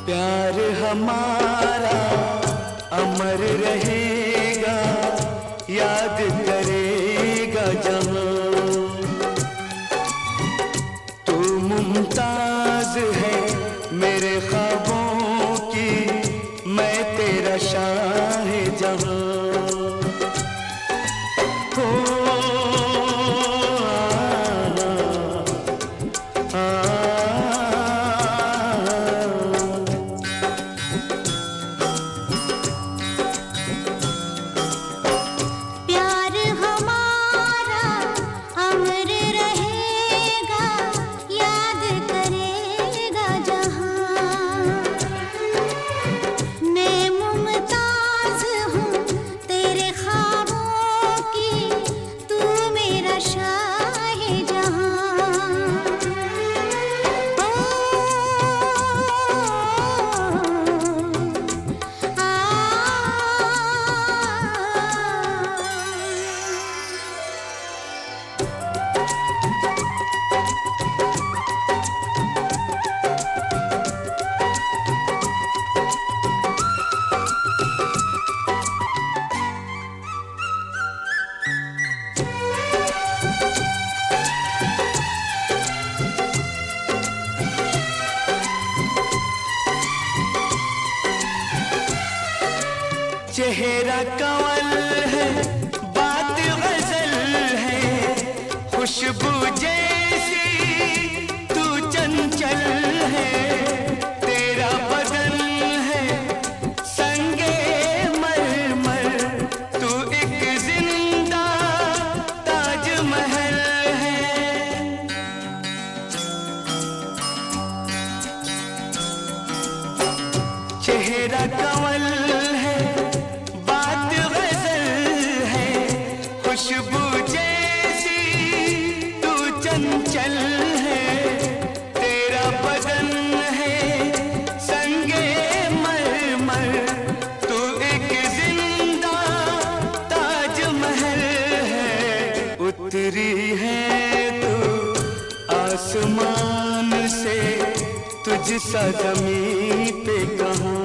प्यार हमारा अमर रहेगा, याद करेगा जहां। तू मुमताज है मेरे ख्वाबों की, मैं तेरा शाह जहां। चेहरा कंवल है, बात गजल है, खुशबू जैसी तू चंचल है। तेरा बदन है संगे मरमर, तू एक जिंदा ताजमहल है। चेहरा कंवल है, खुशबू जैसी तू चंचल है। तेरा बदन है संगे मरमर, तू एक जिंदा ताजमहल है। उतरी है तू आसमान से, तुझ सा ज़मीं पे कहाँ।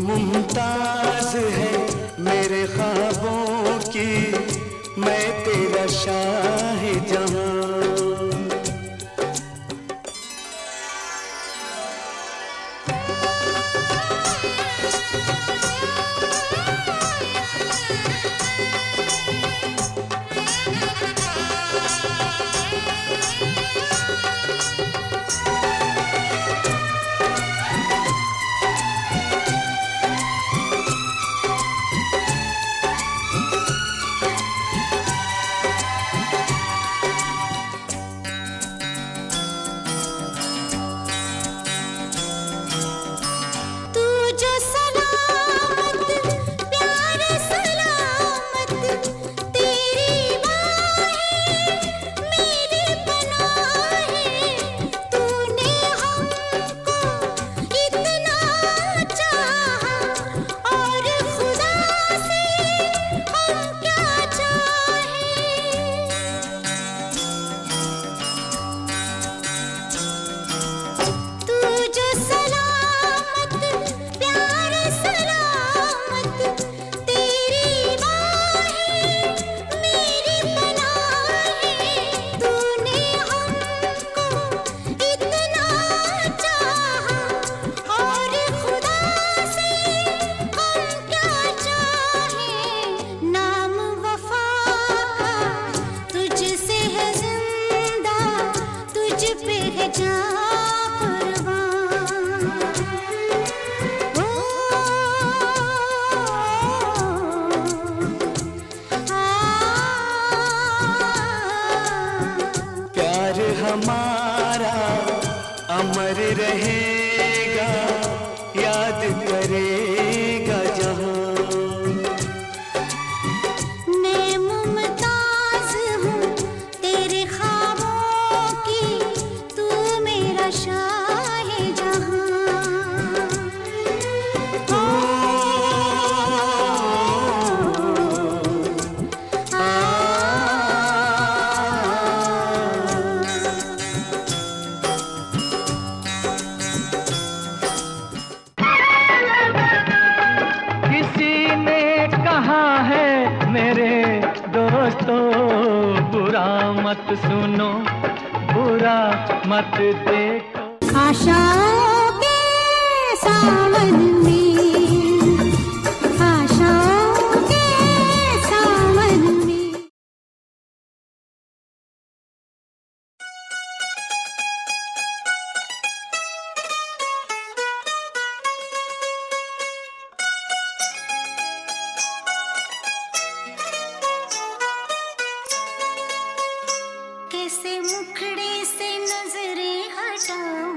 मुमताज है मेरे ख्वाबों की, मैं तेरा शाह जहां। मेरे दोस्तों बुरा मत सुनो, बुरा मत देखो। आशाओं के सावन में, आशाओं के सावन में। कैसे मुखड़े से नजरें हटाऊं,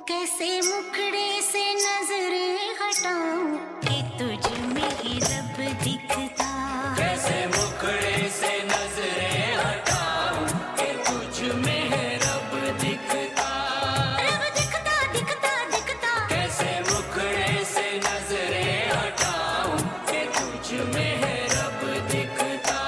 कैसे मुखड़े से नजरें हटाऊं कि तुझ में ही रब दिखता। कैसे मुखड़े से नजरें हटाऊं कि तुझ में है रब दिखता। रब दिखता दिखता दिखता। कैसे मुखड़े से नजरें हटाऊं कि तुझ में है रब दिखता।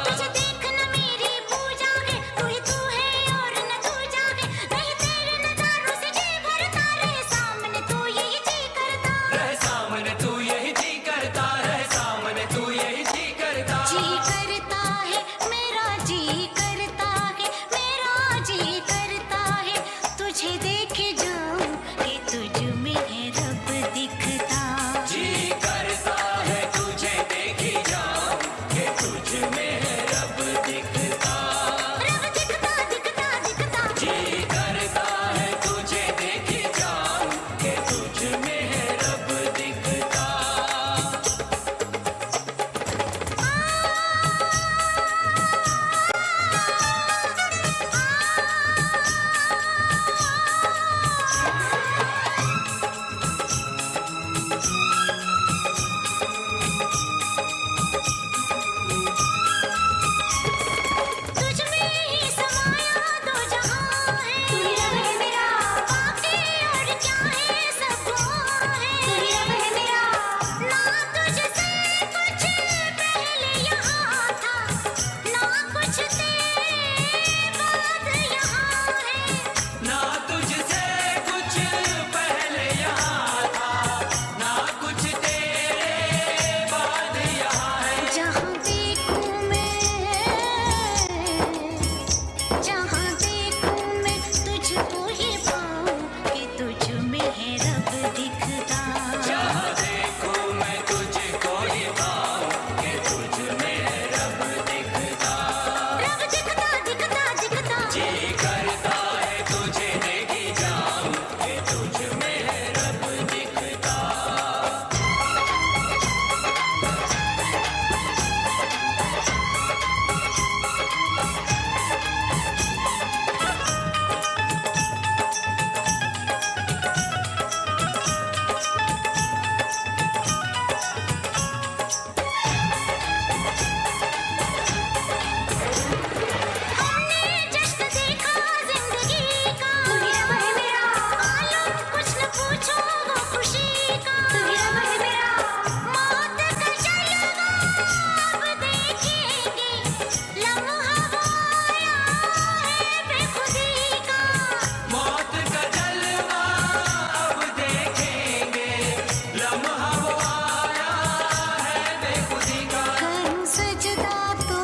तुझे देखना मेरी पूजा है, तू ही तू है और न तू जागे। नहीं तेरे नजारों से जी भरता, रहे सामने तू यही जी करता। रह सामने तू यही जी करता, रह सामने तू यही जी करता। जी करता है मेरा, जी करता है मेरा, जी करता है तुझे देखे जाऊं कि तुझ में है रब दिखता। जी करता है तुझे देखी जाऊं कि तुझ में है रब दिखता। रब दिखता दिखता दिखता। जी करता है तुझे देखी जाऊं कि तुझ में है रब दिखता। तुझ में ही समाया दो जहां है, तू ही रब है मेरा। बाकी और क्या है सब वहाँ है, तू ही रब है मेरा। ना तुझसे कुछ पहले यहाँ था, ना कुछ तेरे बाद यहाँ है। ना तुझसे कुछ पहले यहाँ था, ना कुछ तेरे बाद यहाँ है। जहाँ देखूं मैं, जहाँ देखूं मैं तुझको ही पाऊं कि तुझ में है रब दिखता। जहाँ देखूं मैं तुझको ही पाऊं कि तुझ में है रब दिखता। रब दिखता दिखता दिखता। जी करता है तुझे देखी जाऊं कि तुझ में है रब दिखता। हमने जश्न देखा जिंदगी का, तू ही रब है मेरा। आलम कुछ न पूछो वो खुशी का, तू ही रब है मेरा। मौत का जलवा अब देखेंगे, लम्हा वो आया है बेखुदी का। मौत का जलवा अब देखेंगे, लम्हा वो आया है बेखुदी का। करूं सजदा तो,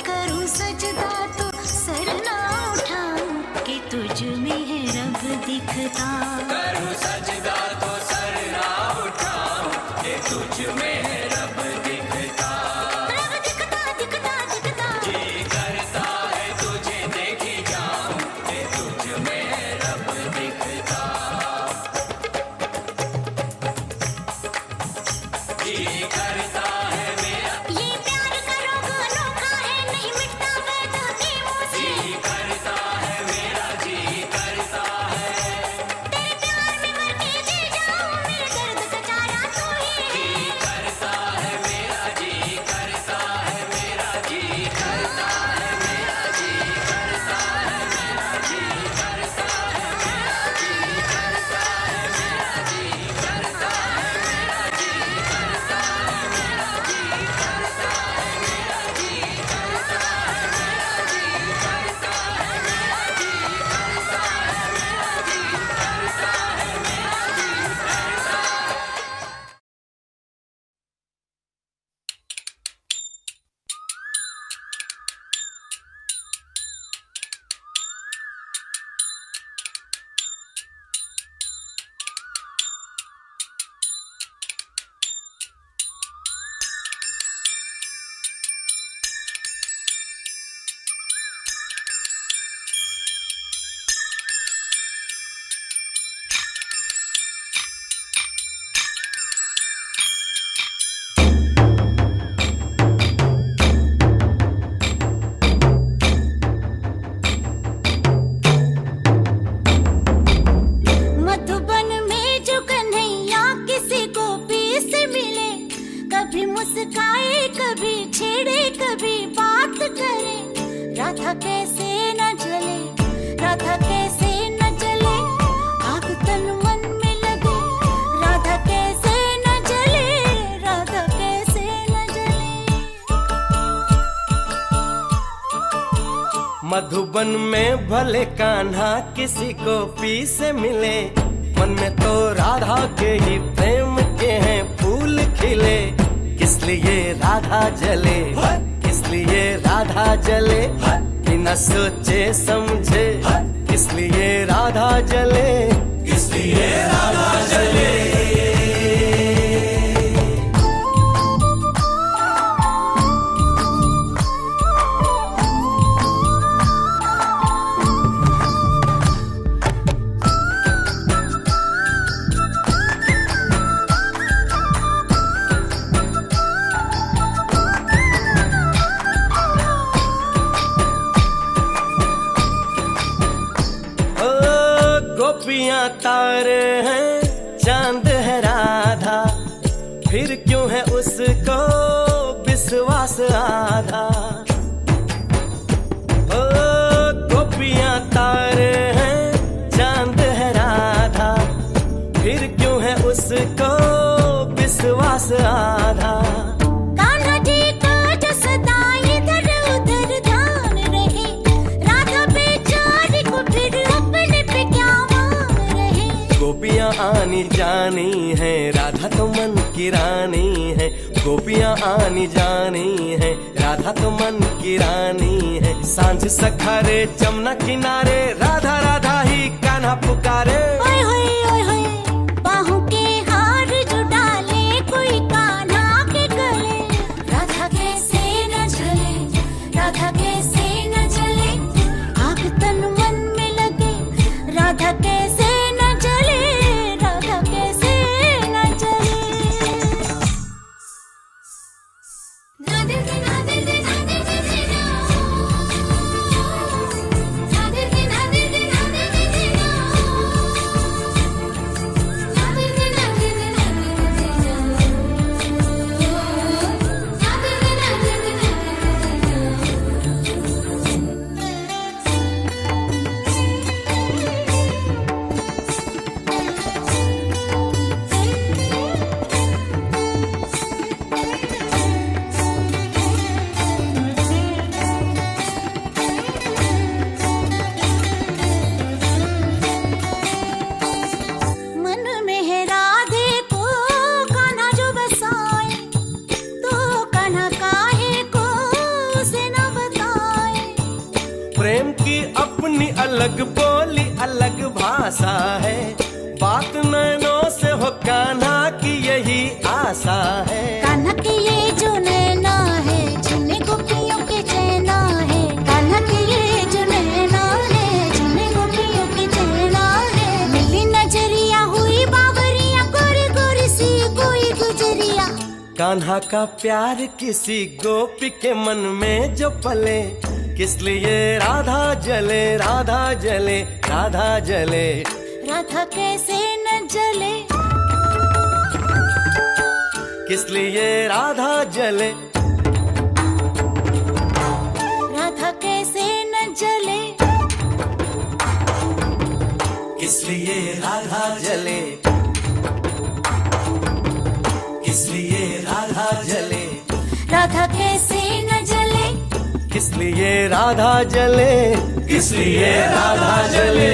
करूं सजदा तो सर ना उठाऊं कि तुझ में है रब दिखता। करूं सजदा तो सर ना उठाऊं कि तुझ में है रब दिखता। रब दिखता दिखता दिखता। जी करता है तुझे देखी जाऊं कि तुझ में है रब दिखता। जी करता है मेरा, ये प्यार का रोग अनोखा है, नहीं मिटता वैद हकीमों से। जी करता है मेरा, जी करता है। तेरे प्यार में मर के जी जाऊं, मेरे दर्द का चारा तू ही है। जी करता है मेरा, जी करता है मेरा, जी करता है मेरा, जी करता है मेरा, जी करता है मेरा, जी करता है मेरा, जी करता है मेरा, जी करता है मुस्काए कभी छेड़े कभी बात करे, राधा कैसे न जले, राधा कैसे न जले, आग तन मन में लगे, राधा कैसे न जले, राधा कैसे न जले। मधुबन में भले कान्हा किसी को पी से मिले, मन में तो राधा के ही प्रेम के हैं फूल खिले। किस लिए राधा जले, किस लिए राधा जले, बिना सोचे समझे, किस लिए राधा जले, किस लिए राधा जले। गोपियां तारे हैं चांद है राधा, फिर क्यों है उसको विश्वास आधा। ओ गोपियां तारे हैं चांद है राधा, फिर क्यों है उसको विश्वास आधा। कान्हा जी का जो सदा इधर उधर ध्यान रहे, राधा बेचारी को फिर अपने पे क्या मान रहे। गोपियां आनी जानी है, राधा तो मन की रानी है। गोपियां आनी जानी है, राधा तो मन की रानी है। सांझ सखारे जमुना किनारे, राधा राधा ही कान्हा पुकारे। ओए होए ओए होए, बाहों के हार जो डाले कोई कान्हा के गले, राधा कैसे न जले, राधा कैसे न जले, आग तन मन में लगे, राधा कैसे न जले, राधा कैसे न जले। राधे राधे राधे राधे राधे राधे राधे राधे मन में है राधे को कान्हा जो बसाए, तो कान्हा काहे को उसे न बताए। प्रेम की अपनी अलग बोली अलग भाषा है, बात नैनों से हो कान्हा की यही आशा है। कान्हा के ये जो नैना है, जिन्हें गोपियों के चैना है, कान्हा के ये जो नैना है, जिन्हें गोपियों के चैना है। मिली नजरिया हुई बावरिया, गोरी गोरी सी कोई गुजरिया। कान्हा का प्यार किसी गोपी के मन में जो पले, किस लिए राधा जले, राधा जले, राधा जले। राधा कैसे न जले, किस लिए राधा जले, राधा कैसे न जले, किस लिए राधा जले, किस लिए राधा जले, राधा कैसे न जले, किस लिए राधा जले, किस लिए राधा जले।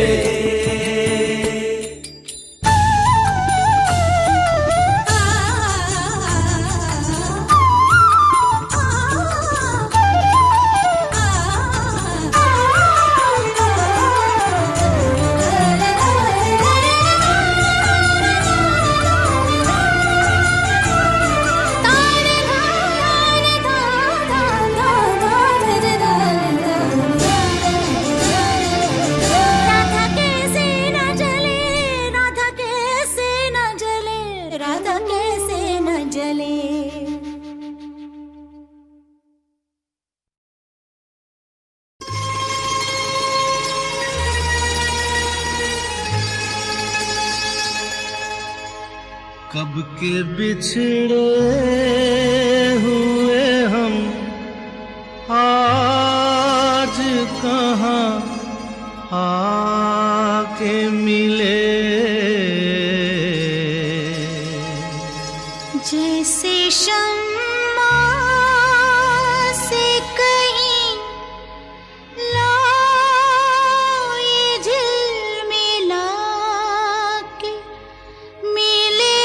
राधा कैसे के बिछड़े हुए हम आज कहाँ आके मिले। जैसे शम्मा से कहीं लाए झिलमिला के मिले।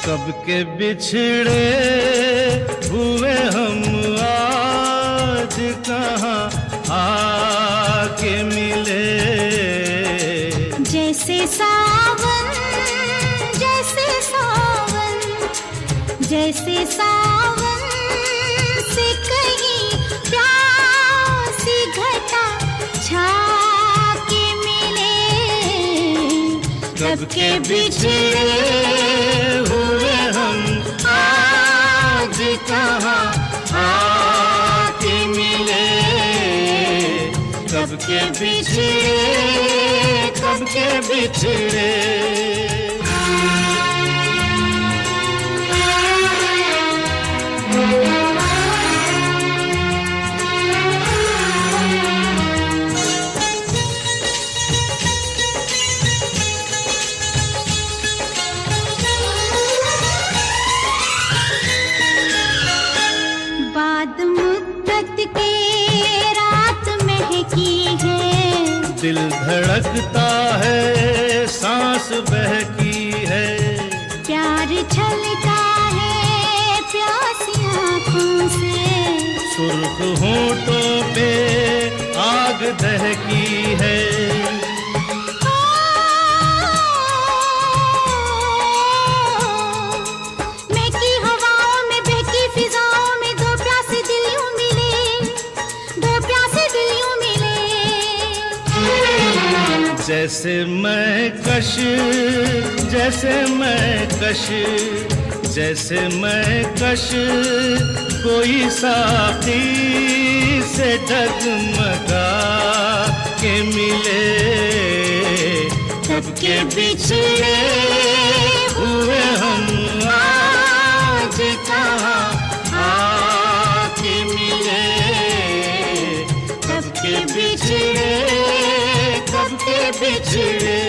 कब के बिछड़े हुए हम आज कहाँ आके मिले। जैसे सावन जैसे सावन जैसे सावन से कहीं प्यासी घटा छा के मिले। कब के बिछड़े हुए हम आज कहाँ आके मिले। कब के बिछड़े कब के बिछड़े। बाद मुद्दत के रात महकी है। दिल धड़कता है सांस बहकी है। प्यार छलका है प्यासी आँखों से। सुर्ख होठों पे आग दहकी है। महकी हवाओं में बहकी फिजाओं में दो प्यासे दिल यूं मिले। दो प्यासे दिल यूं मिले। जैसे मैं कश जैसे मैं कश जैसे मैं कश कोई साथी से डगमगा के मिले। कब के बिछड़े हुए हम आज कहाँ आके मिले। कब के बिछड़े कब के बिछड़े।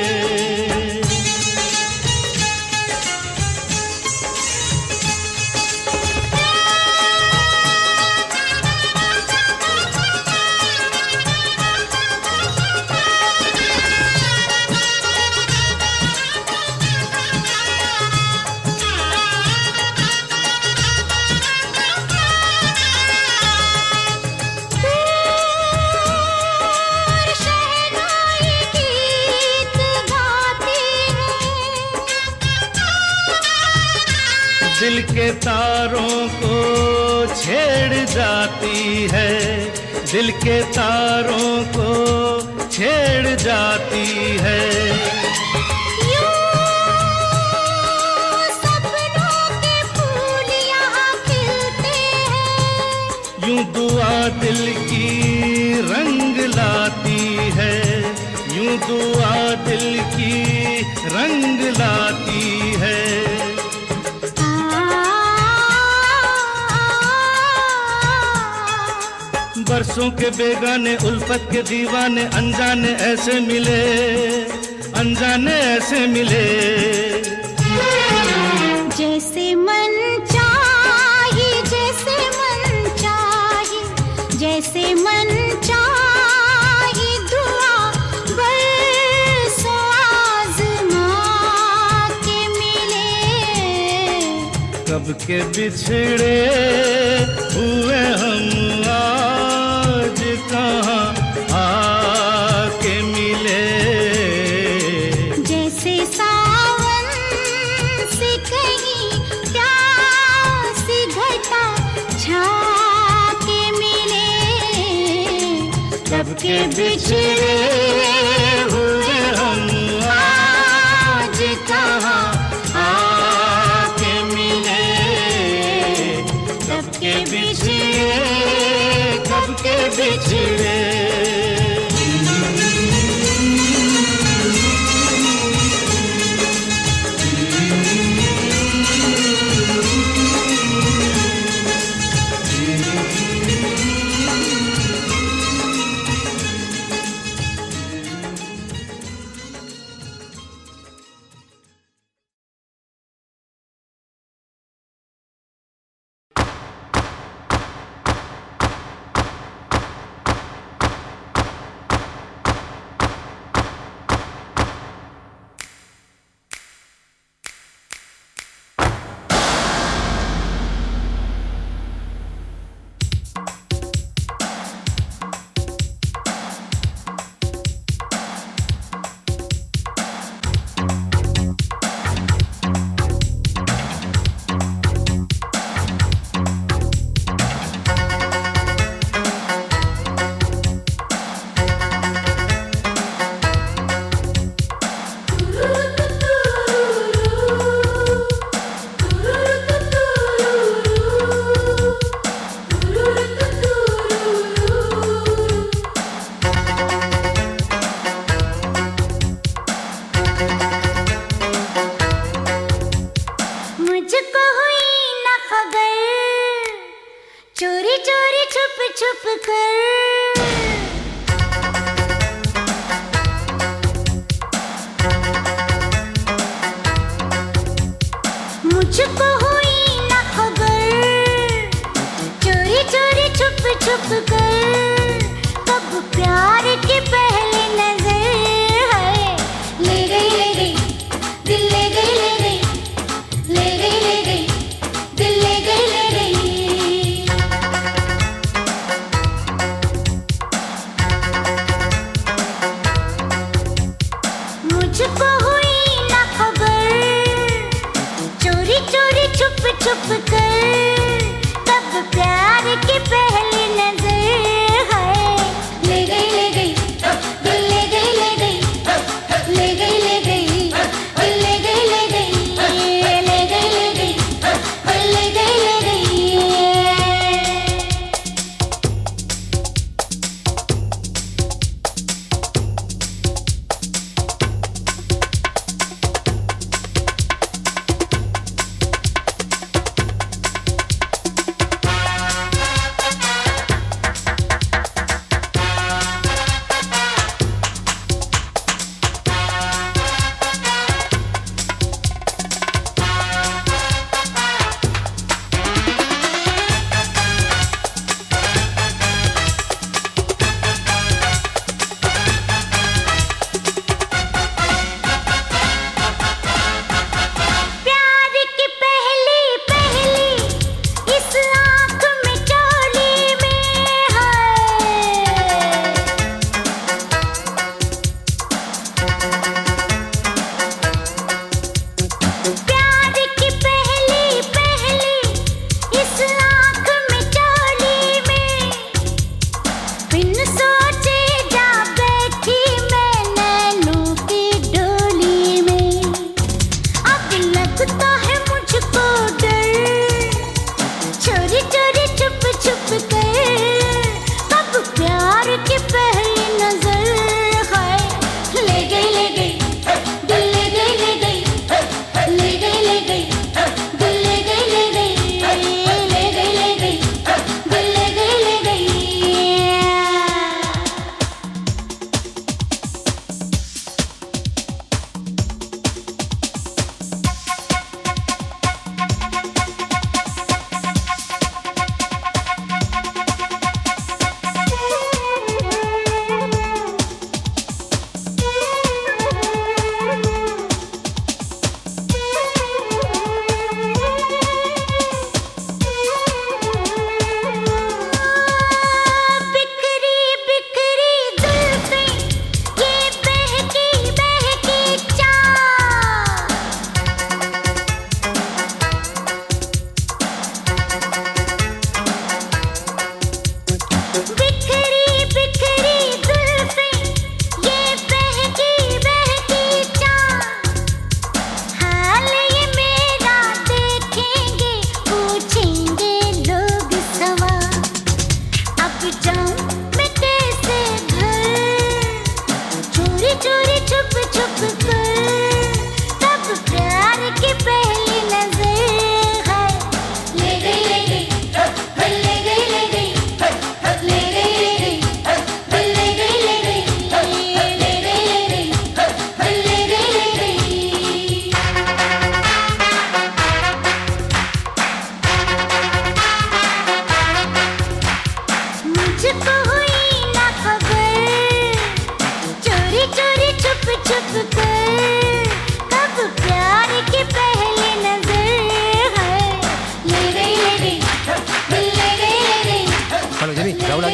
दिल के तारों को छेड़ जाती है। दिल के तारों को छेड़ जाती है। सपनों के फूल यहाँ खिलते हैं। यूं दुआ दिल की रंग लाती है। यूं दुआ दिल की रंग लाती है। बरसों के बेगाने उल्फत के दीवाने अनजाने ऐसे मिले। अनजाने ऐसे मिले। जैसे मन चाहे जैसे मन चाहे जैसे मन चाहे दुआ बरसों आज़मा के मिले। कब के बिछड़े हुए हम आज कहाँ के बिछड़े हुए हम आज कहाँ आके मिले, कब के बिछड़े, कब के बिछड़े।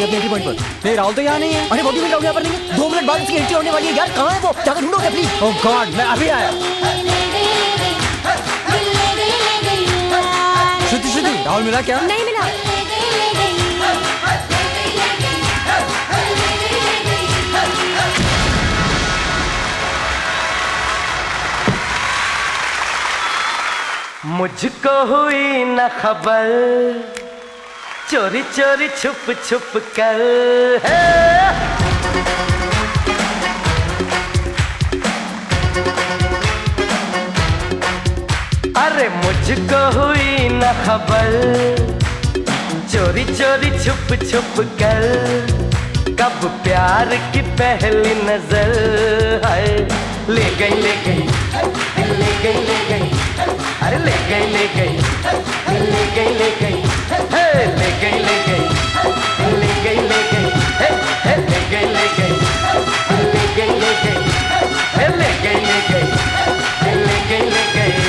गया अपने एंट्री पॉइंट पर। नहीं राहुल तो यहाँ नहीं है। अरे वो भी राहुल यहाँ पर नहीं है। 2 मिनट बाद इसकी एंट्री होने वाली है यार, कहाँ है वो? जाकर ढूंढो प्लीज। ओह गॉड, मैं अभी आया। श्रुति राहुल मिला क्या? नहीं मिला। मुझको हुई न खबर, चोरी चोरी छुप छुप कर है। अरे मुझको हुई न खबर, चोरी चोरी छुप छुप कर, कब प्यार की पहली नजर है। ले गई ले गई ले गई ले गई, अरे ले गई ले गई ले गई ले गई, हे ले गई ले गई ले गई ले गई, हे ले गई ले गई ले गई ले गई, हे ले गई ले गई ले गई ले गई।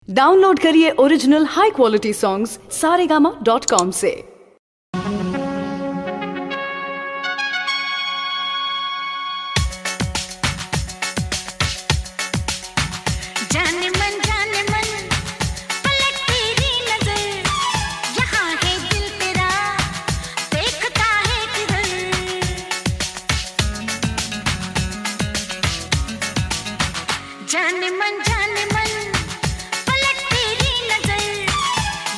डाउनलोड करिए original high quality songs saregama.com से। जाने मन पलट तेरी नजर, यहाँ है दिल तेरा देखता है किधर। जाने मन पलट तेरी नजर,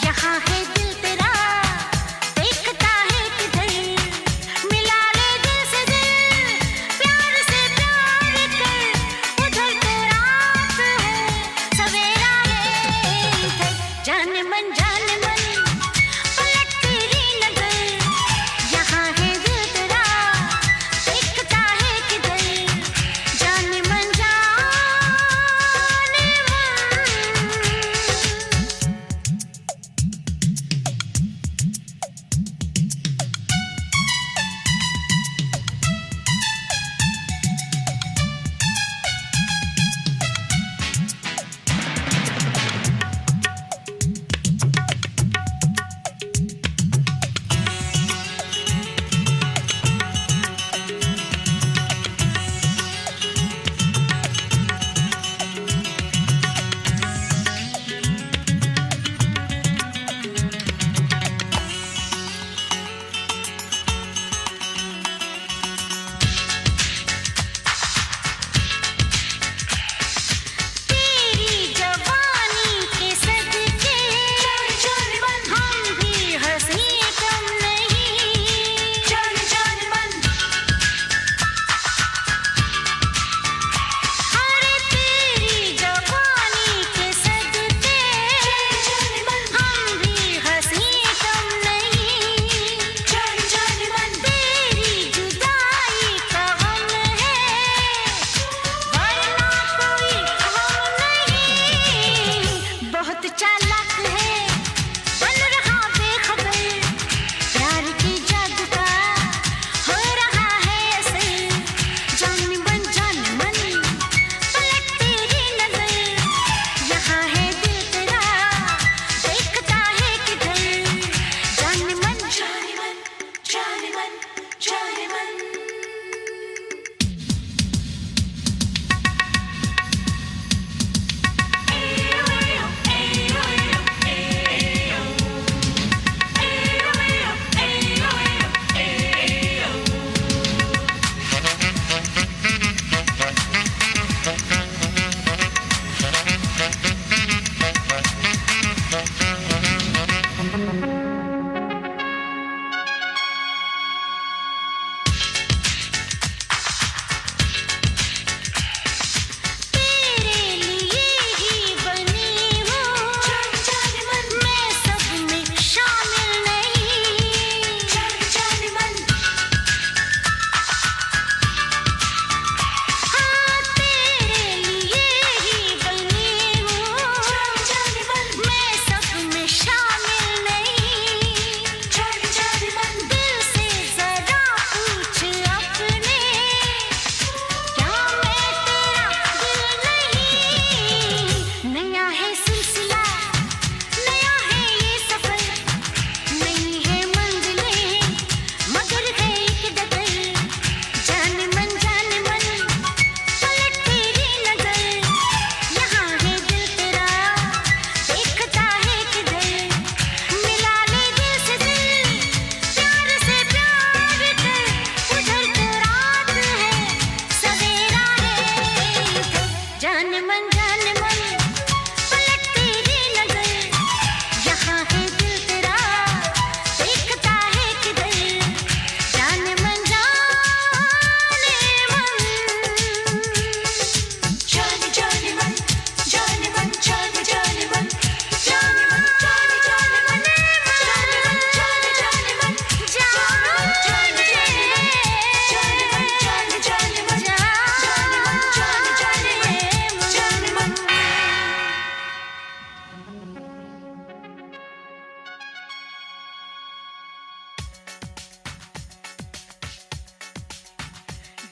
यहाँ है दिल तेरा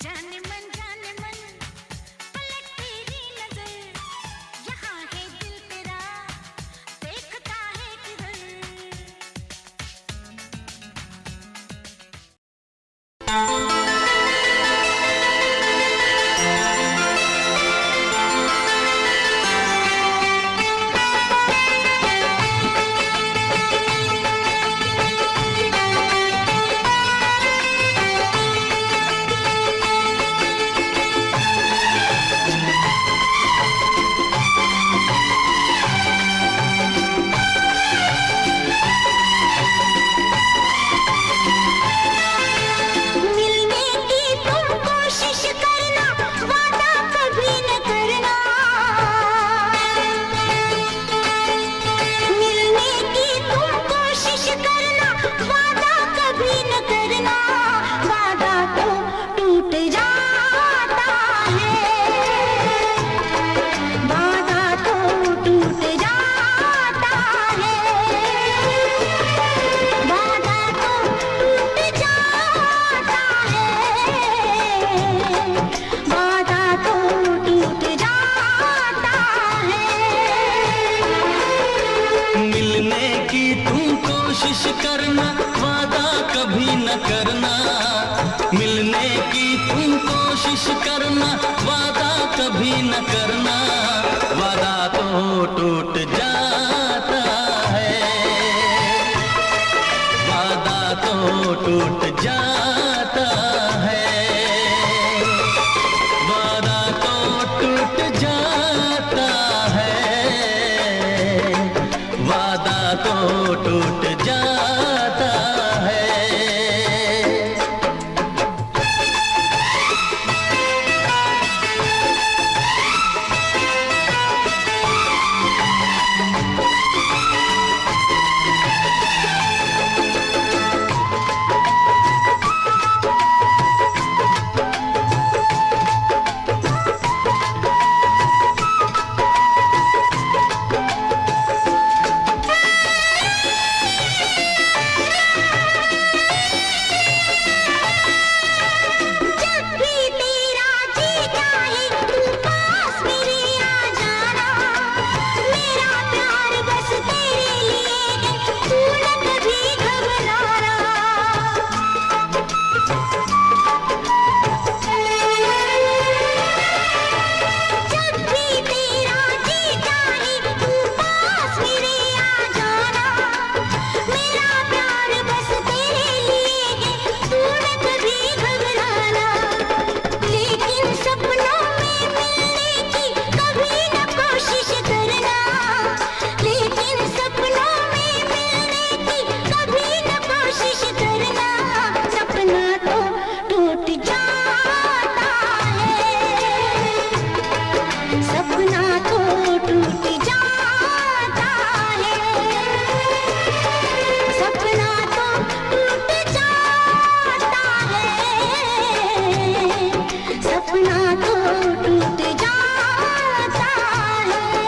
जाने मन पलट तेरी नजर यहाँ है दिल तेरा देखता है किधर मिलने की तुम कोशिश करना वादा कभी न करना मिलने की तुम कोशिश करना वादा कभी न करना वादा तो टूट जाता है वादा तो टूट जाता है वादा तो टूट जाता है वादा तो टूट जाता है मिलने की तुम कोशिश करना वादा कभी न करना मिलने की तुम कोशिश करना वादा कभी न करना वादा तो टूट जाता है वादा तो टूट जाता है वादा तो टूट जाता है वादा तो टूट जाता है जब भी तेरा जी चाहे तू पास मेरे आ जाना मेरा प्यार बस तेरे लिए है तू न कभी घबराना जब भी तेरा जी चाहे तू पास मेरे आ जाना मेरा प्यार बस तेरे लिए है तू न कभी घबराना लेकिन सपनों में मिलने की कभी न कोशिश करना लेकिन सपनों में मिलने की कभी न कोशिश करना सपना तो टूट जाता है सपना तो टूट जाता है सपना तो टूट जाता है सपना तो टूट जाता है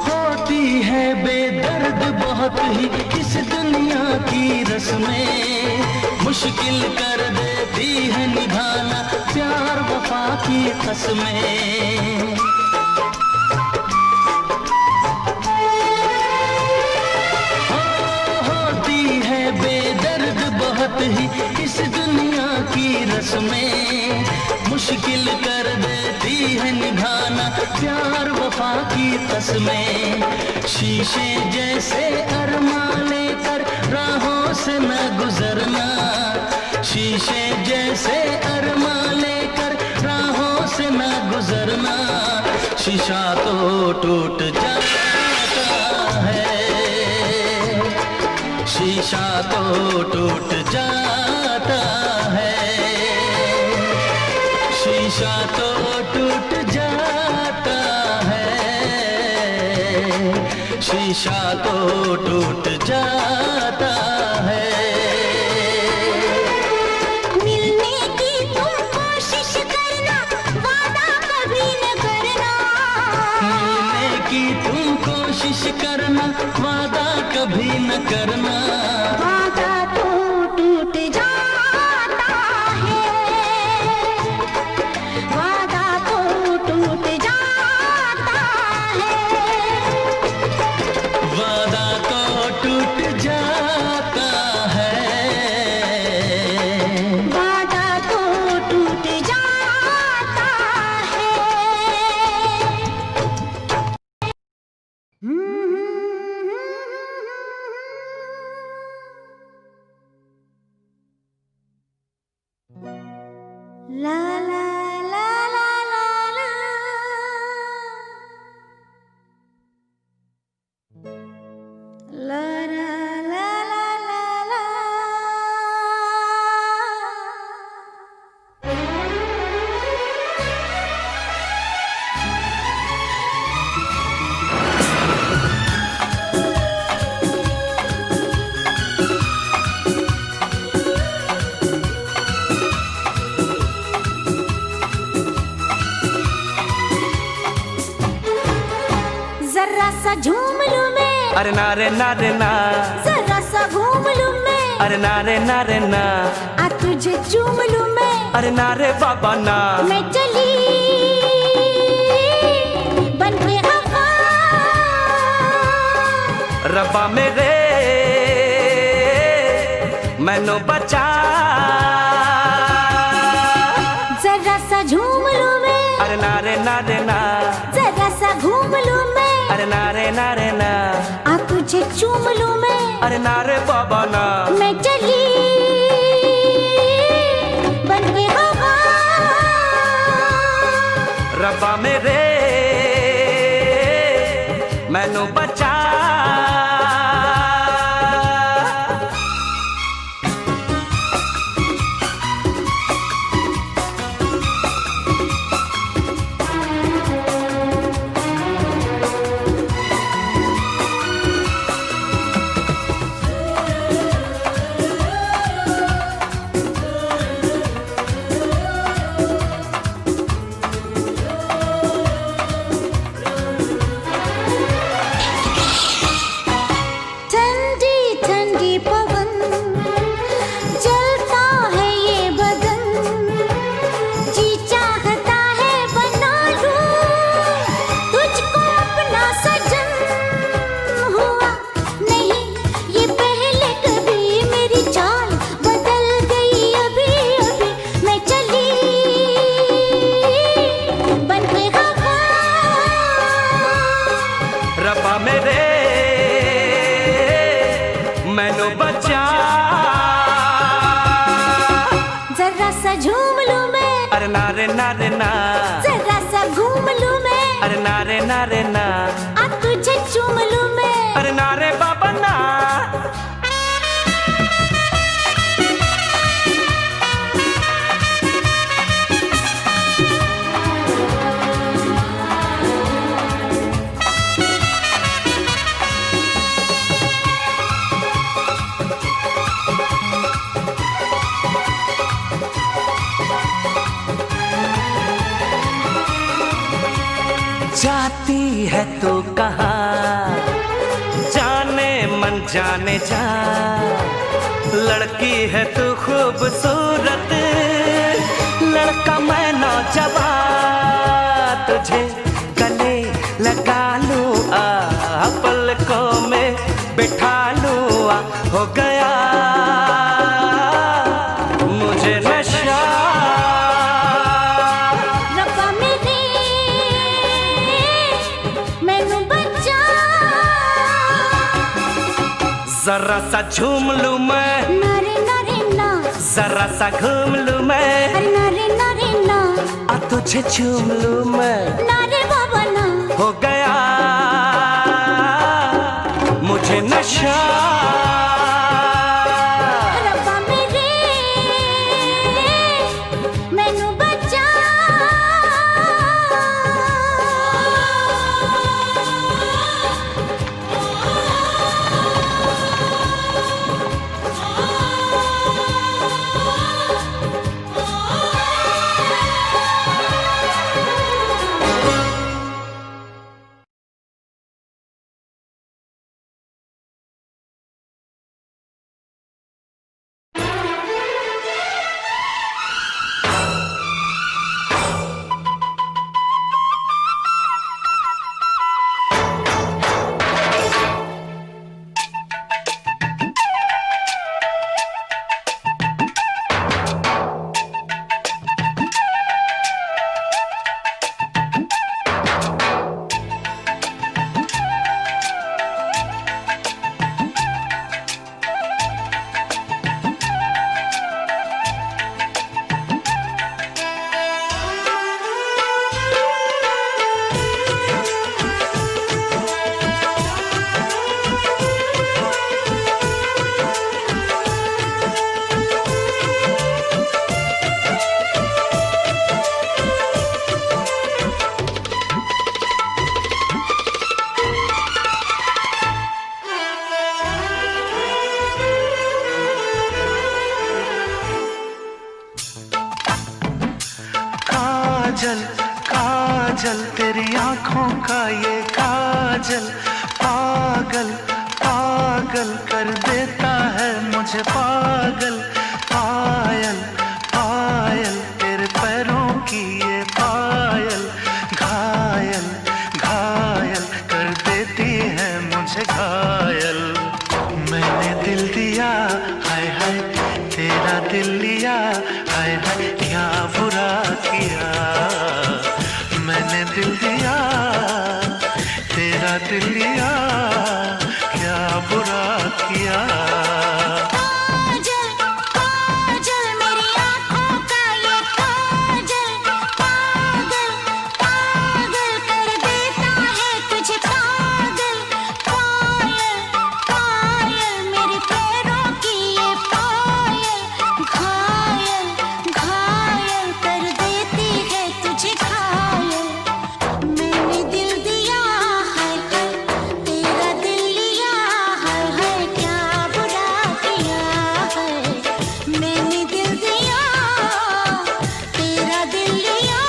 होती है बेदर्द बहुत ही इस दुनिया की रस्में मुश्किल कर देती है निभाना प्यार वफा की कसमें होती है बेदर्द बहुत ही इस दुनिया की रस्में मुश्किल कर देती है निभाना प्यार वफा की कसमें शीशे जैसे अरमान लेकर राहों से न गुजरना शीशे जैसे अरमान लेकर राहों से न गुजरना शीशा तो टूट जाता है शीशा तो टूट जाता शीशा तो टूट जाता है, शीशा तो टूट जाता है। मिलने की तुम कोशिश करना, वादा कभी न करना। मिलने की तुम कोशिश करना, वादा कभी न करना। वादा तो टूट जाता है, वादा तो टूट जाता है। वादा तो टूट जाता है, वादा तो टूट जाता है। ला ला ला ला ला ला। ला ला ला ला ला ला। जरा सा झूम लूं मैं, अरे ना रे ना रे ना, जरा सा घूम लूं मैं, अरे ना रे ना रे ना, आ तुझे चूम लूं मैं। अरे ना रे बाबा ना। मैं चली बन के हवा, रब्बा मेरे मैनू बचा। जरा सा झूम लूं मैं, अरे ना रे ना रे ना, जरा सा घूम लूं मैं, अरे ना रे ना रे ना, आ तुझे चूम लूं मैं। अरे ना रे बाबा ना। मैं चली बन के हवा, रब्बा मेरे मैनू बचा। ठंडी ठंडी पवन, जलता है ये बदन, जी चाहता है बना लूं तुझको अपना सजन। हुआ नहीं ये पहले कभी, मेरी चाल बदल गई अभी अभी। मैं चली बन के हवा, रब्बा मेरे मैनू बचा। जरा सा झूम लूं मैं, अरे ना रे ना रे ना, जरा सा घूम लूं मैं, अरे ना रे ना रे ना, आ तुझे चूम लूं मैं। अरे ना रे बाबा ना। जाती है तू कहाँ, जाने मन जाने जा। लड़की है तू खूबसूरत, लड़का मैं नौजवान। तुझे गले लगा लूं आ, पलकों में बिठा लूं आ, हो गया मुझे नशा। रब्बा मेरे मैनू बचा। जरा सा झूम लूं मैं, नारे नारे ना, जरा सा घूम लूं मैं, अरे नारे नारे ना, आ तुझे चूम लूं मैं। नारे बाबा ना। हो गया मुझे नशा। रब्बा मेरे मैनू बचा। काजल काजल तेरी आंखों का ये काजल पागल पागल कर देता है मुझे पागल पायल पायल तेरे पैरों की ये पायल घायल घायल कर देती है मुझे घायल। मैंने दिल दिया हाय हाय तेरा दिल लिया हाय हाय क्या बुरा किया। मैंने दिल दिया तेरा दिल लिया क्या बुरा किया। काजल काजल मेरी आँखों का ये काजल पागल पागल कर देता है तुझे पागल पायल पायल मेरे पैरों की ये पायल घायल घायल कर देती है तुझे घायल। मैंने दिल दिया हाय हाय तेरा दिल लिया हाय हाय क्या बुरा किया है। मैंने दिल दिया तेरा दिल लिया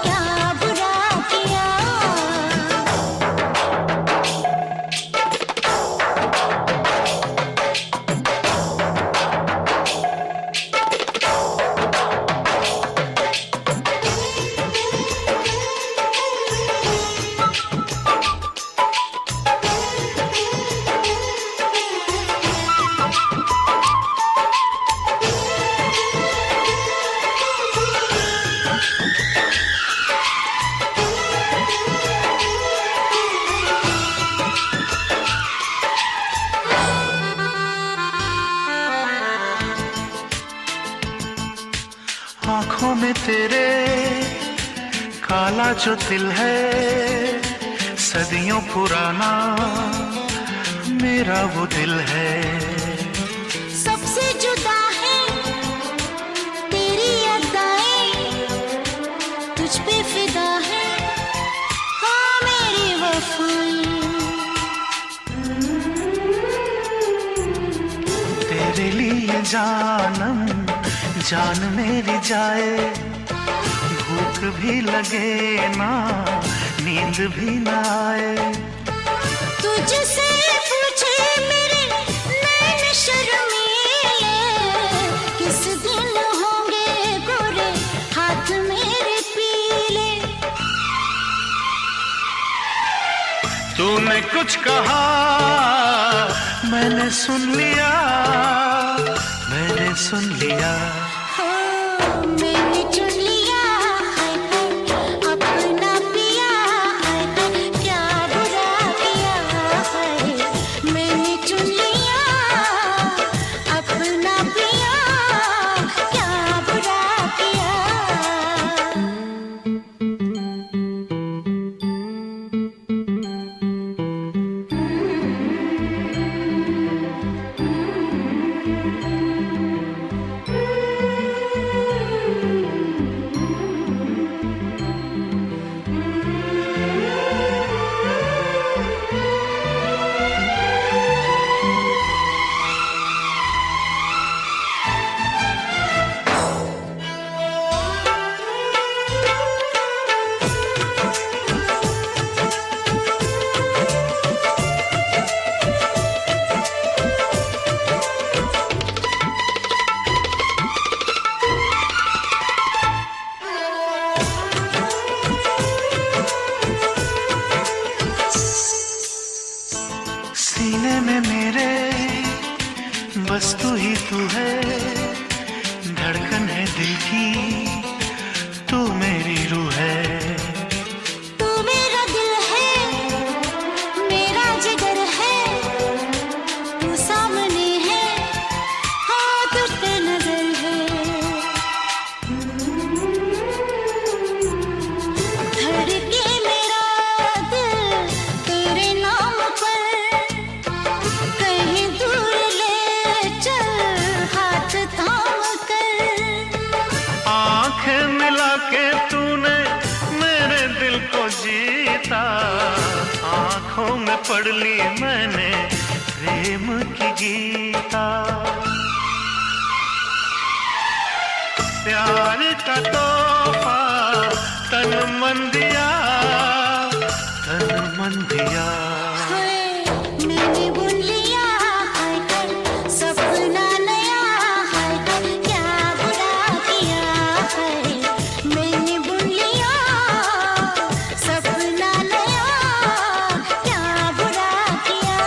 क्या बुरा किया। आंखों में तेरे काला जो दिल है सदियों पुराना मेरा वो दिल है। सबसे जुदा है तेरी अदाएं तुझ पे फिदा है हाँ मेरी वफाएं। तेरे लिए जानम जान मेरी जाए भूख भी लगे ना नींद भी ना आए। तुझसे पूछे मेरे नैन शर्मीले किस दिन होंगे गोरे हाथ मेरे पीले। तूने कुछ कहा मैंने सुन लिया मैंने सुन लिया। हाँ मैंने चुन लिया हाय हाय अपना पिया हाय हाय क्या बुरा किया है। मैंने चुन लिया अपना पिया क्या बुरा किया। सीने में मेरे बस तू ही तू है धड़कन है दिल की तू मेरी रूह है। तू मेरा दिल है मेरा जिगर है तू सामने है हाँ तुझ पे नजर है। धड़के मेरा दिल तेरे नाम पर कहीं दूर ले चल हाथ थाम कर। आंखें मिला के तूने मेरे दिल को जीता आंखों में पढ़ ली मैंने प्रेम की गीता। प्यार का तोहफा मन दिया। मैंने बुन लिया हाय कर सपना नया, हाय कर क्या बुरा किया है। मैंने बुन लिया सपना नया, क्या बुरा किया।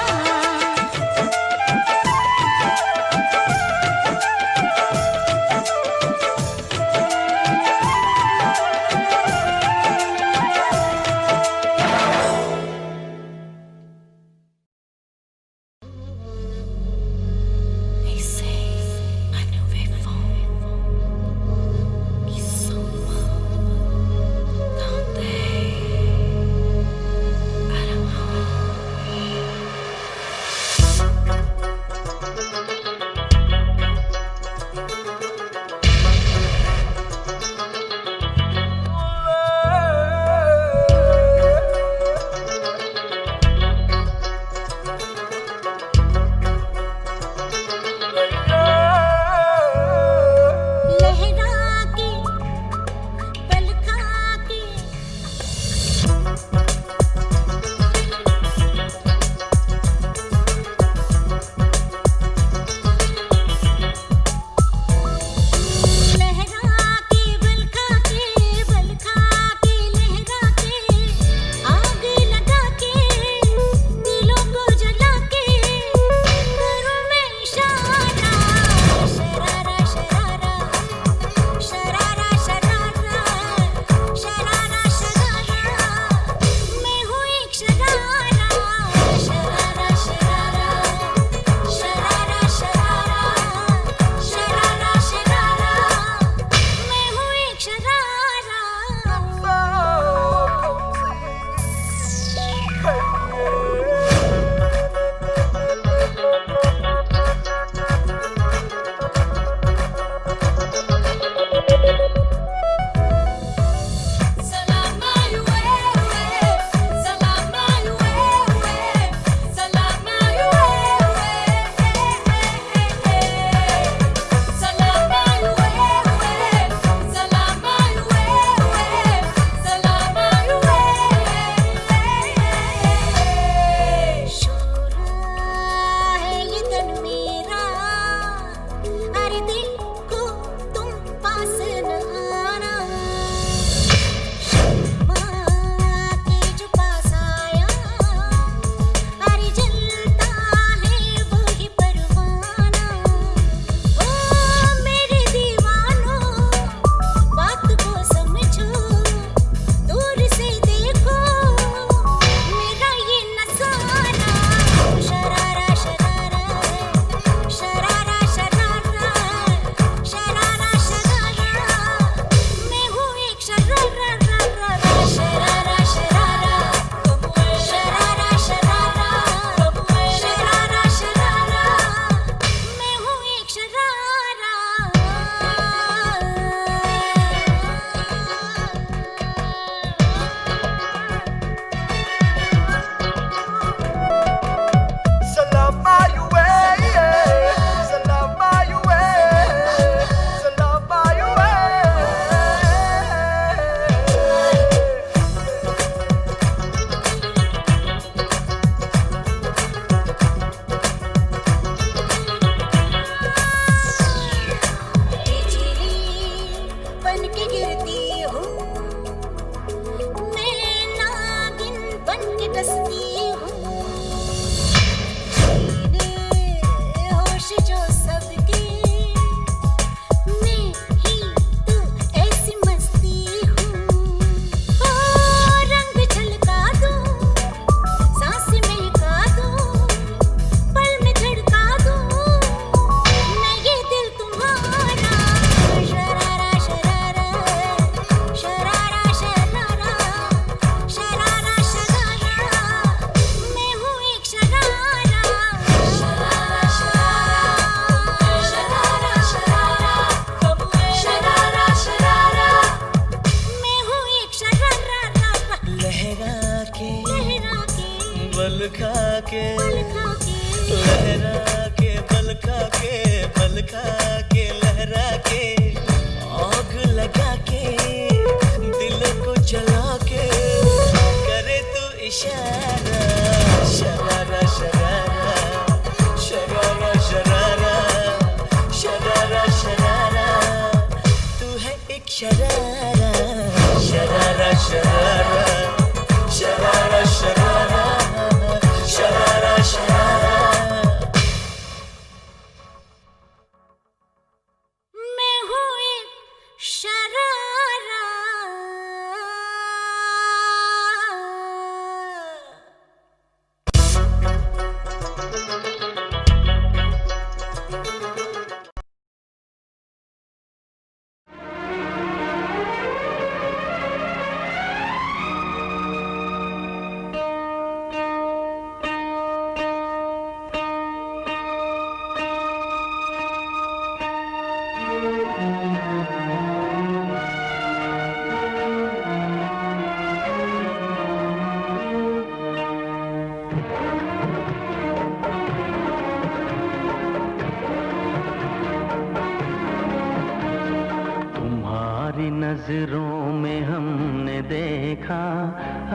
नजरों में हमने देखा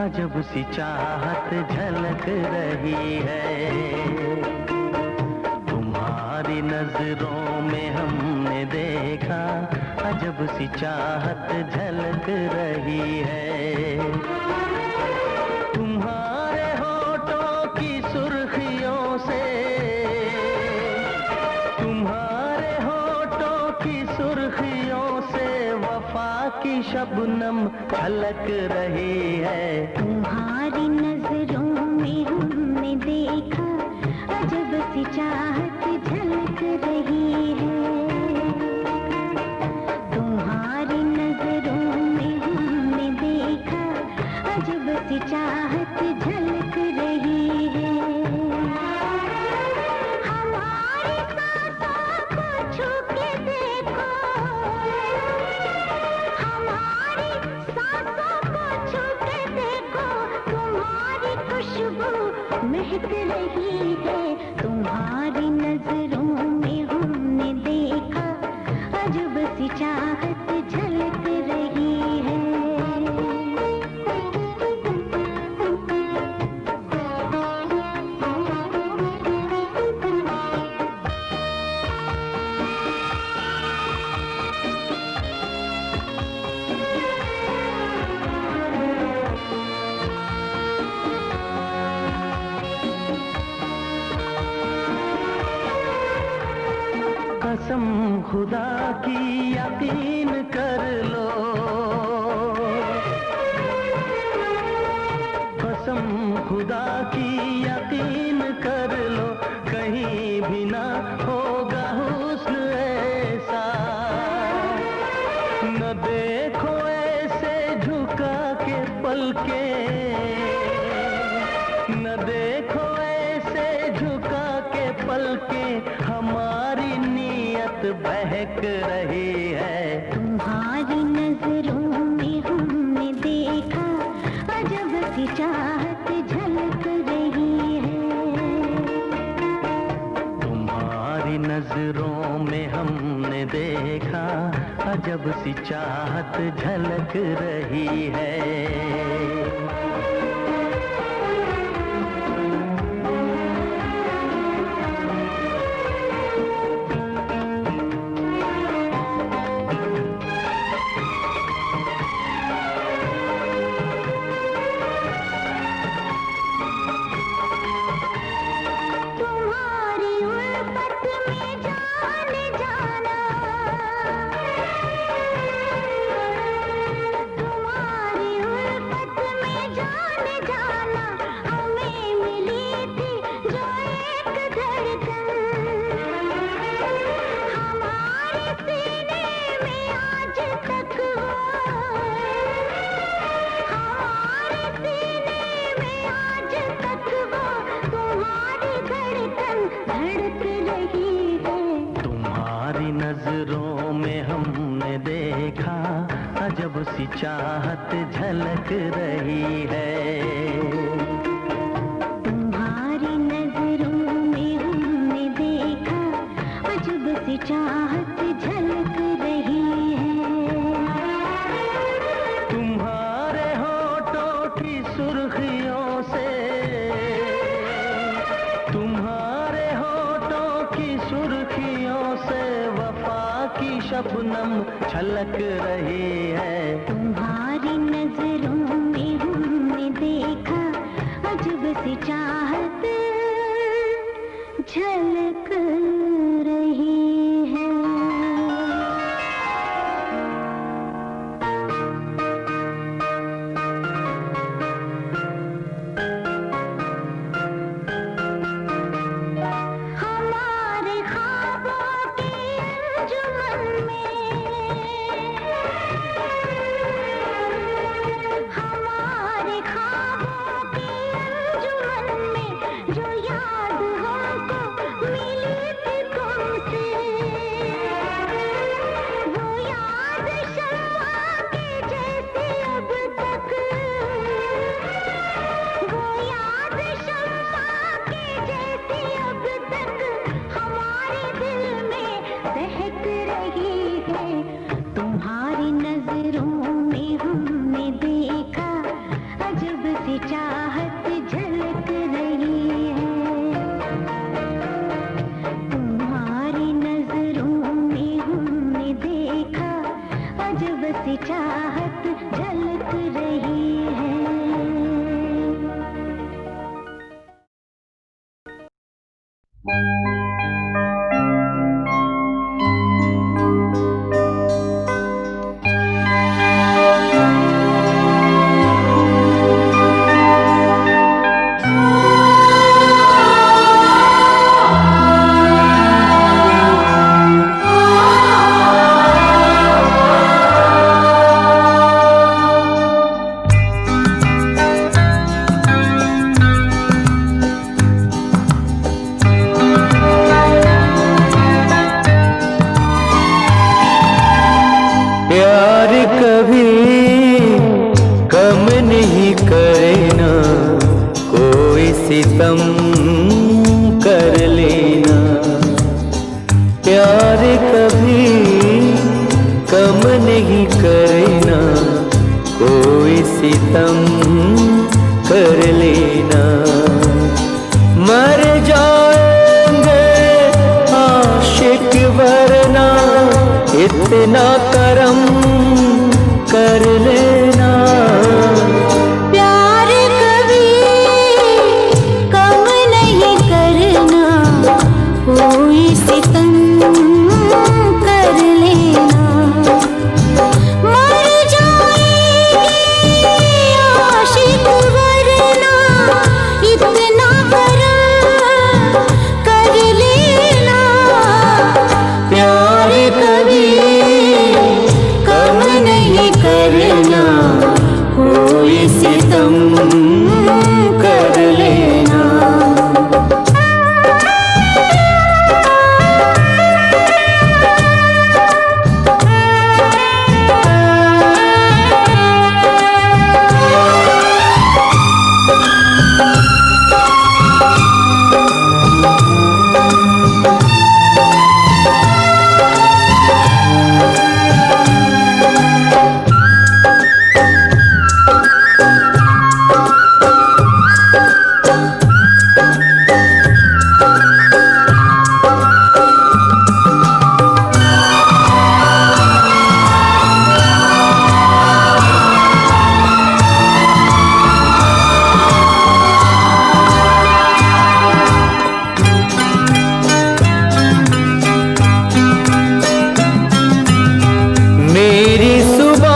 अजब सी चाहत झलक रही है। तुम्हारी नजरों में हमने देखा अजब सी चाहत झलक रही है। तुम्हारे होठों की सुर्खियों से, तुम्हारे होठों की सुर्खियों से वफा की शबनम झलक रही है। तुम्हारी नजरों में हमने देखा अजब सी चाहत झलक रही है। तुम्हारी नजरों में हमने देखा अजब सी चाहत झलक रही है। हमारी सांसों को छू के देखो, हमारी सांसों को छू के देखो, तुम्हारी खुशबू महक रही है। तुम्हारी नजरों में हमने देखा अजब सी चाहत झलक रही है। कसम खुदा की यकीन कर लो, कसम खुदा की यकीन कर लो, कहीं भी ना होगा हुस्न ऐसा। न देखो ऐसे झुका के पलके, न देखो ऐसे झुका के पलके, हमारी नीयत बहक रही है। तुम्हारी नजरों में हमने देखा अजब सी चाहत झलक रही है। तुम्हारी नजरों में हमने देखा अजब सी चाहत झलक रही है। तुम्हारी उल्फत में जान जाना, तुम्हारी उल्फत में जान जाना, हमें मिली थी जो एक धड़कन, हमारे सीने में आज तक वो, हमारे सीने में आज तक वो तुम्हारी धड़कन धड़क रही है। तुम्हारी नजरों में हमने देखा अजब सी चाहत झलक रही है। तुम्हारी नजरों में हमने देखा अजब सी चाहत झलक रही है। तुम्हारे होठों की सुर्खियों से, तुम्हारे होठों की सुर्खियों से वफा की शबनम छलक रही है। तुम्हारी नजरों में हमने देखा अजब सी चाहत झलक रही है। हमारे ख्वाबों की अंजुमन में, हमारे ख्वाबों की अंजुमन में जो याद हमको मिली थी तुमसे, वो याद शम्मा के जैसी अब तक, वो याद शम्मा के जैसी अब तक हमारे दिल में दहक रही है। तुम्हारी नजरों हमने देखा अजब सी चाहत झलक रही है। तुम्हारी नजरों में हमने देखा अजब सी चाहत झलक रही है। प्यार कभी कम नहीं करना, कोई सितम कर लेना। प्यार कभी कम नहीं करना, कोई सितम कर लेना। मर जाएंगे आशिक वरना इतना करम कर लेना। प्यार कभी कम नहीं करना, कोई सितम कर लेना। मर जाएंगे आशिक वरना इतना करम कर लेना। प्यार कभी कम नहीं करना, कोई सितम कर लेना। मेरी सुबह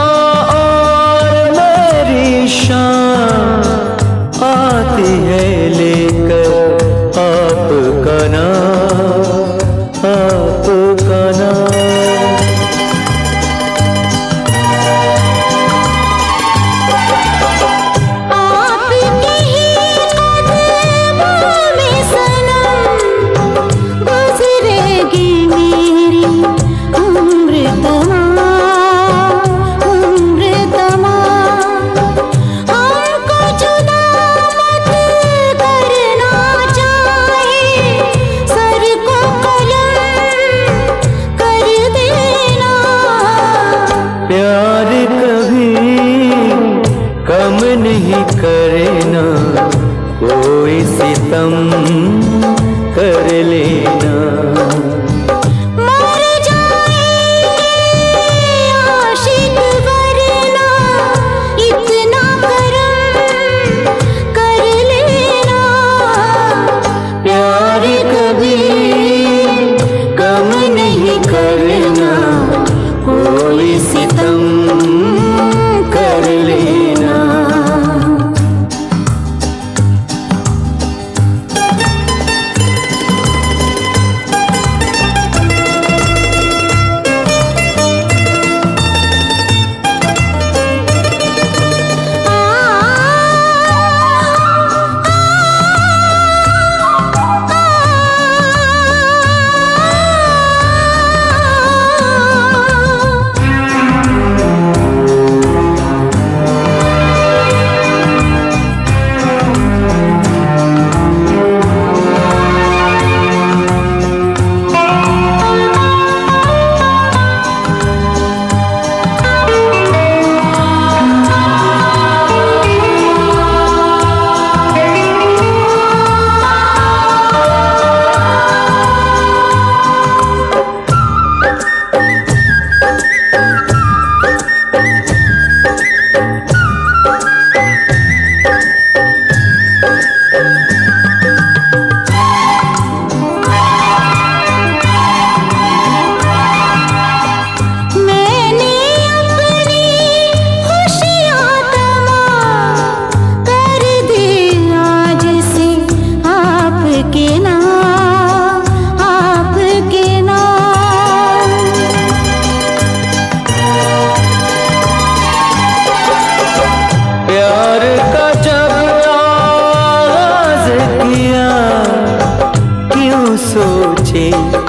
और मेरी शाम आती है लेकर आपका नाम, आपका नाम। आपके ही कदमों में सनम गुजरेगी मेरी उम्र तमाम, उम्र तमाम। हमको जुदा मत करना चाहे, सर को कलम कर देना। प्यार कभी कम नहीं करना, कोई सितम कर लेना। मर जाएंगे आशिक वरना इतना करम कर लेना। प्यार कभी कम नहीं करना, कोई सितम कर लेना।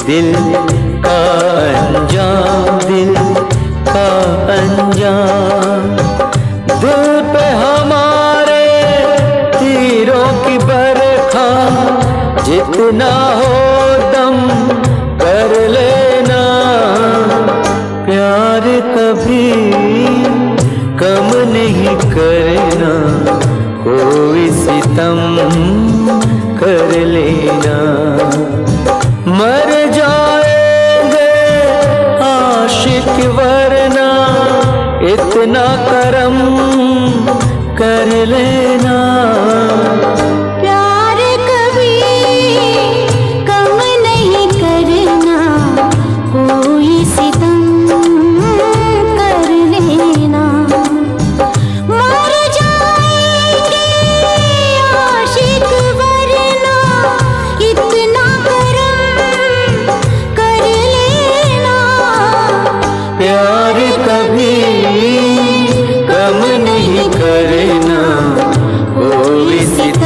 दिल का अंजाम, दिल का अंजाम। दिल पे हमारे तीरों की बरखा, जितना हो दम कर लेना। प्यार कभी कम नहीं करना, कोई सितम कर लेना। मर जाएंगे आशिक वरना, इतना करम कर लेना। प्यार कभी कम नहीं करना, कोई सितम कर लेना। मर जाएंगे आशिक वरना, इतना करम कर लेना। प्यार कभी कम नहीं करना, कोई सितम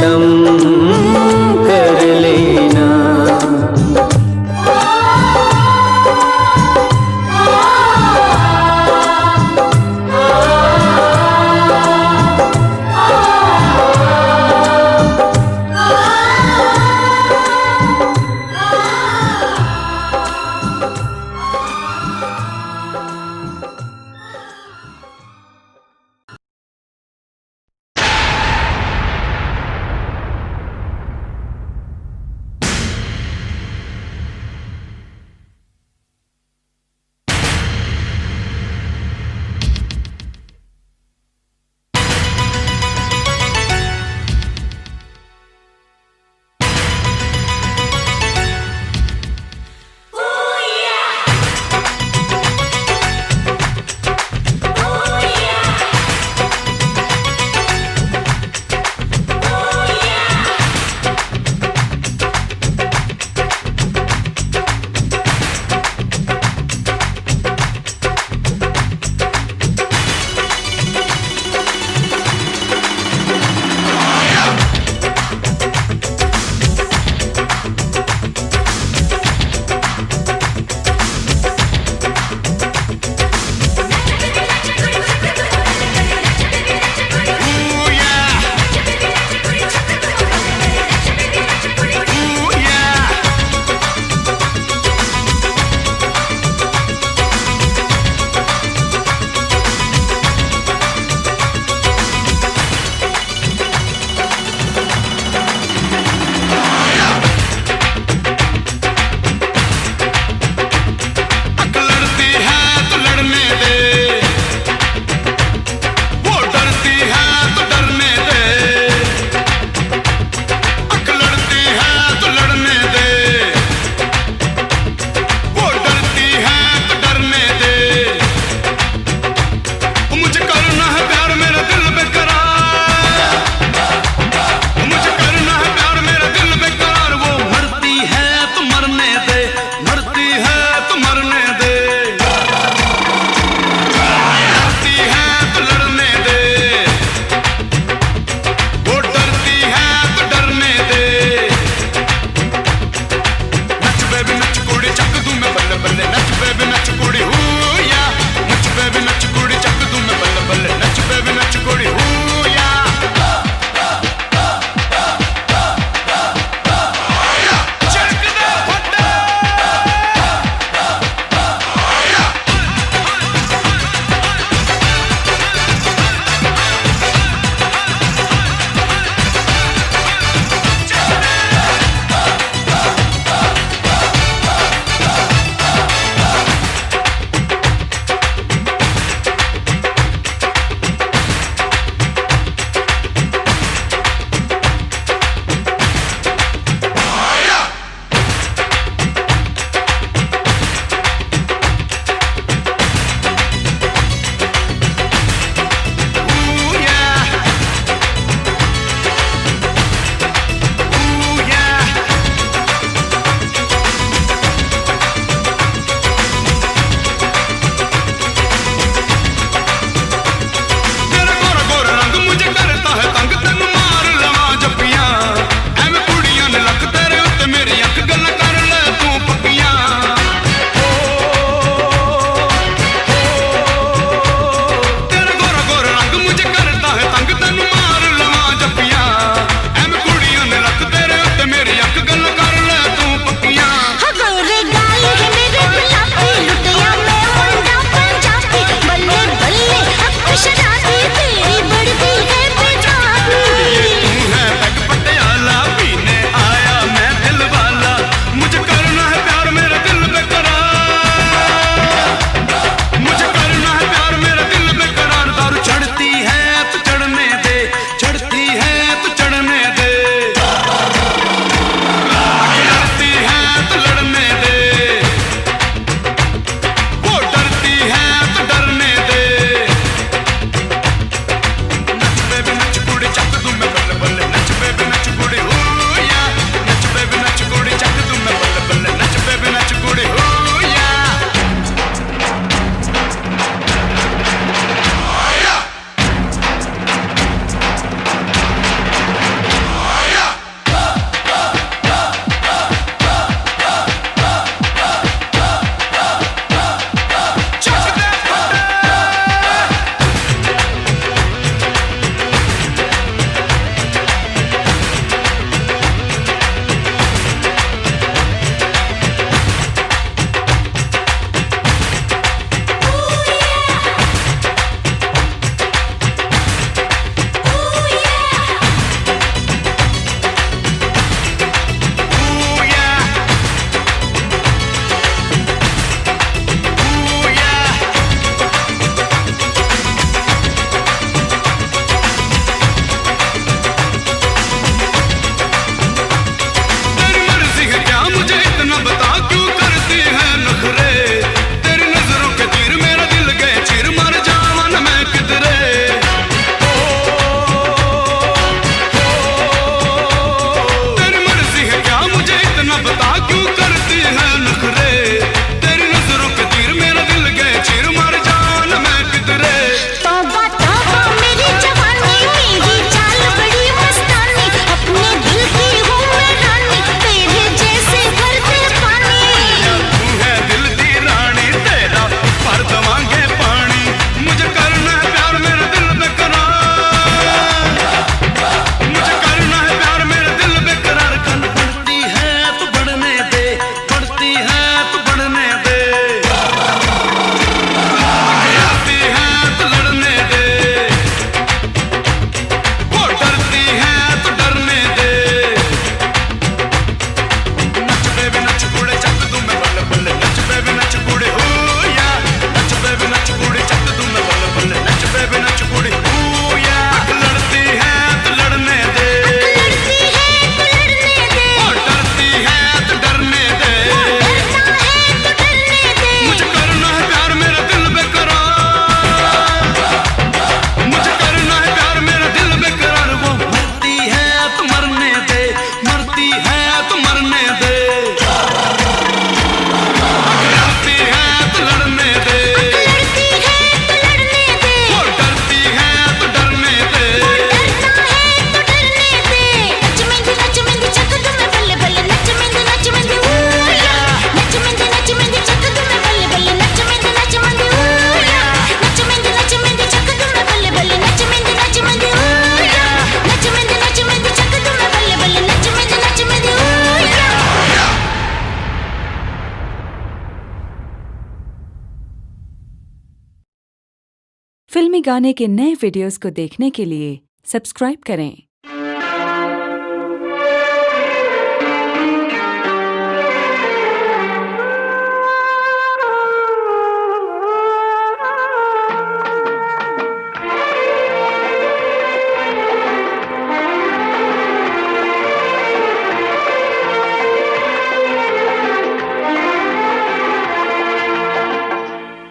फिल्मी गाने के नए वीडियोस को देखने के लिए सब्सक्राइब करें।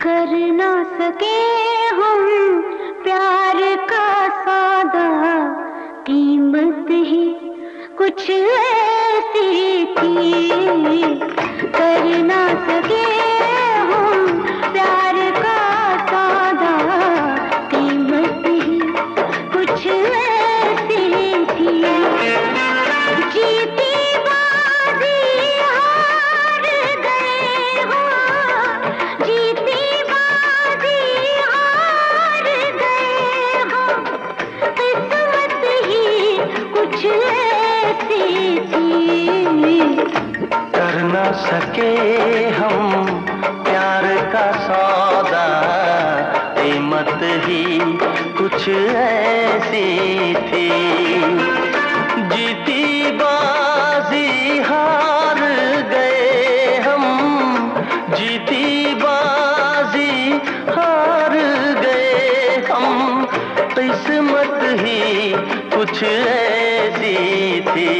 कर ना सके हम प्यार का सौदा, कीमत ही कुछ ऐसी थी। कर ना सके हम प्यार का सौदा, कीमत ही कुछ ऐसी थी। जीती बाजी हार गए हो, जीती बाजी हार गए हो, किस्मत ही कुछ ऐसी थी। कर ना सके हम प्यार का सौदा, कीमत ही कुछ ऐसी थी। जीती बाजी हार गए हम, जीती बाजी हार गए हम, किस्मत ही कुछ ऐसी थी।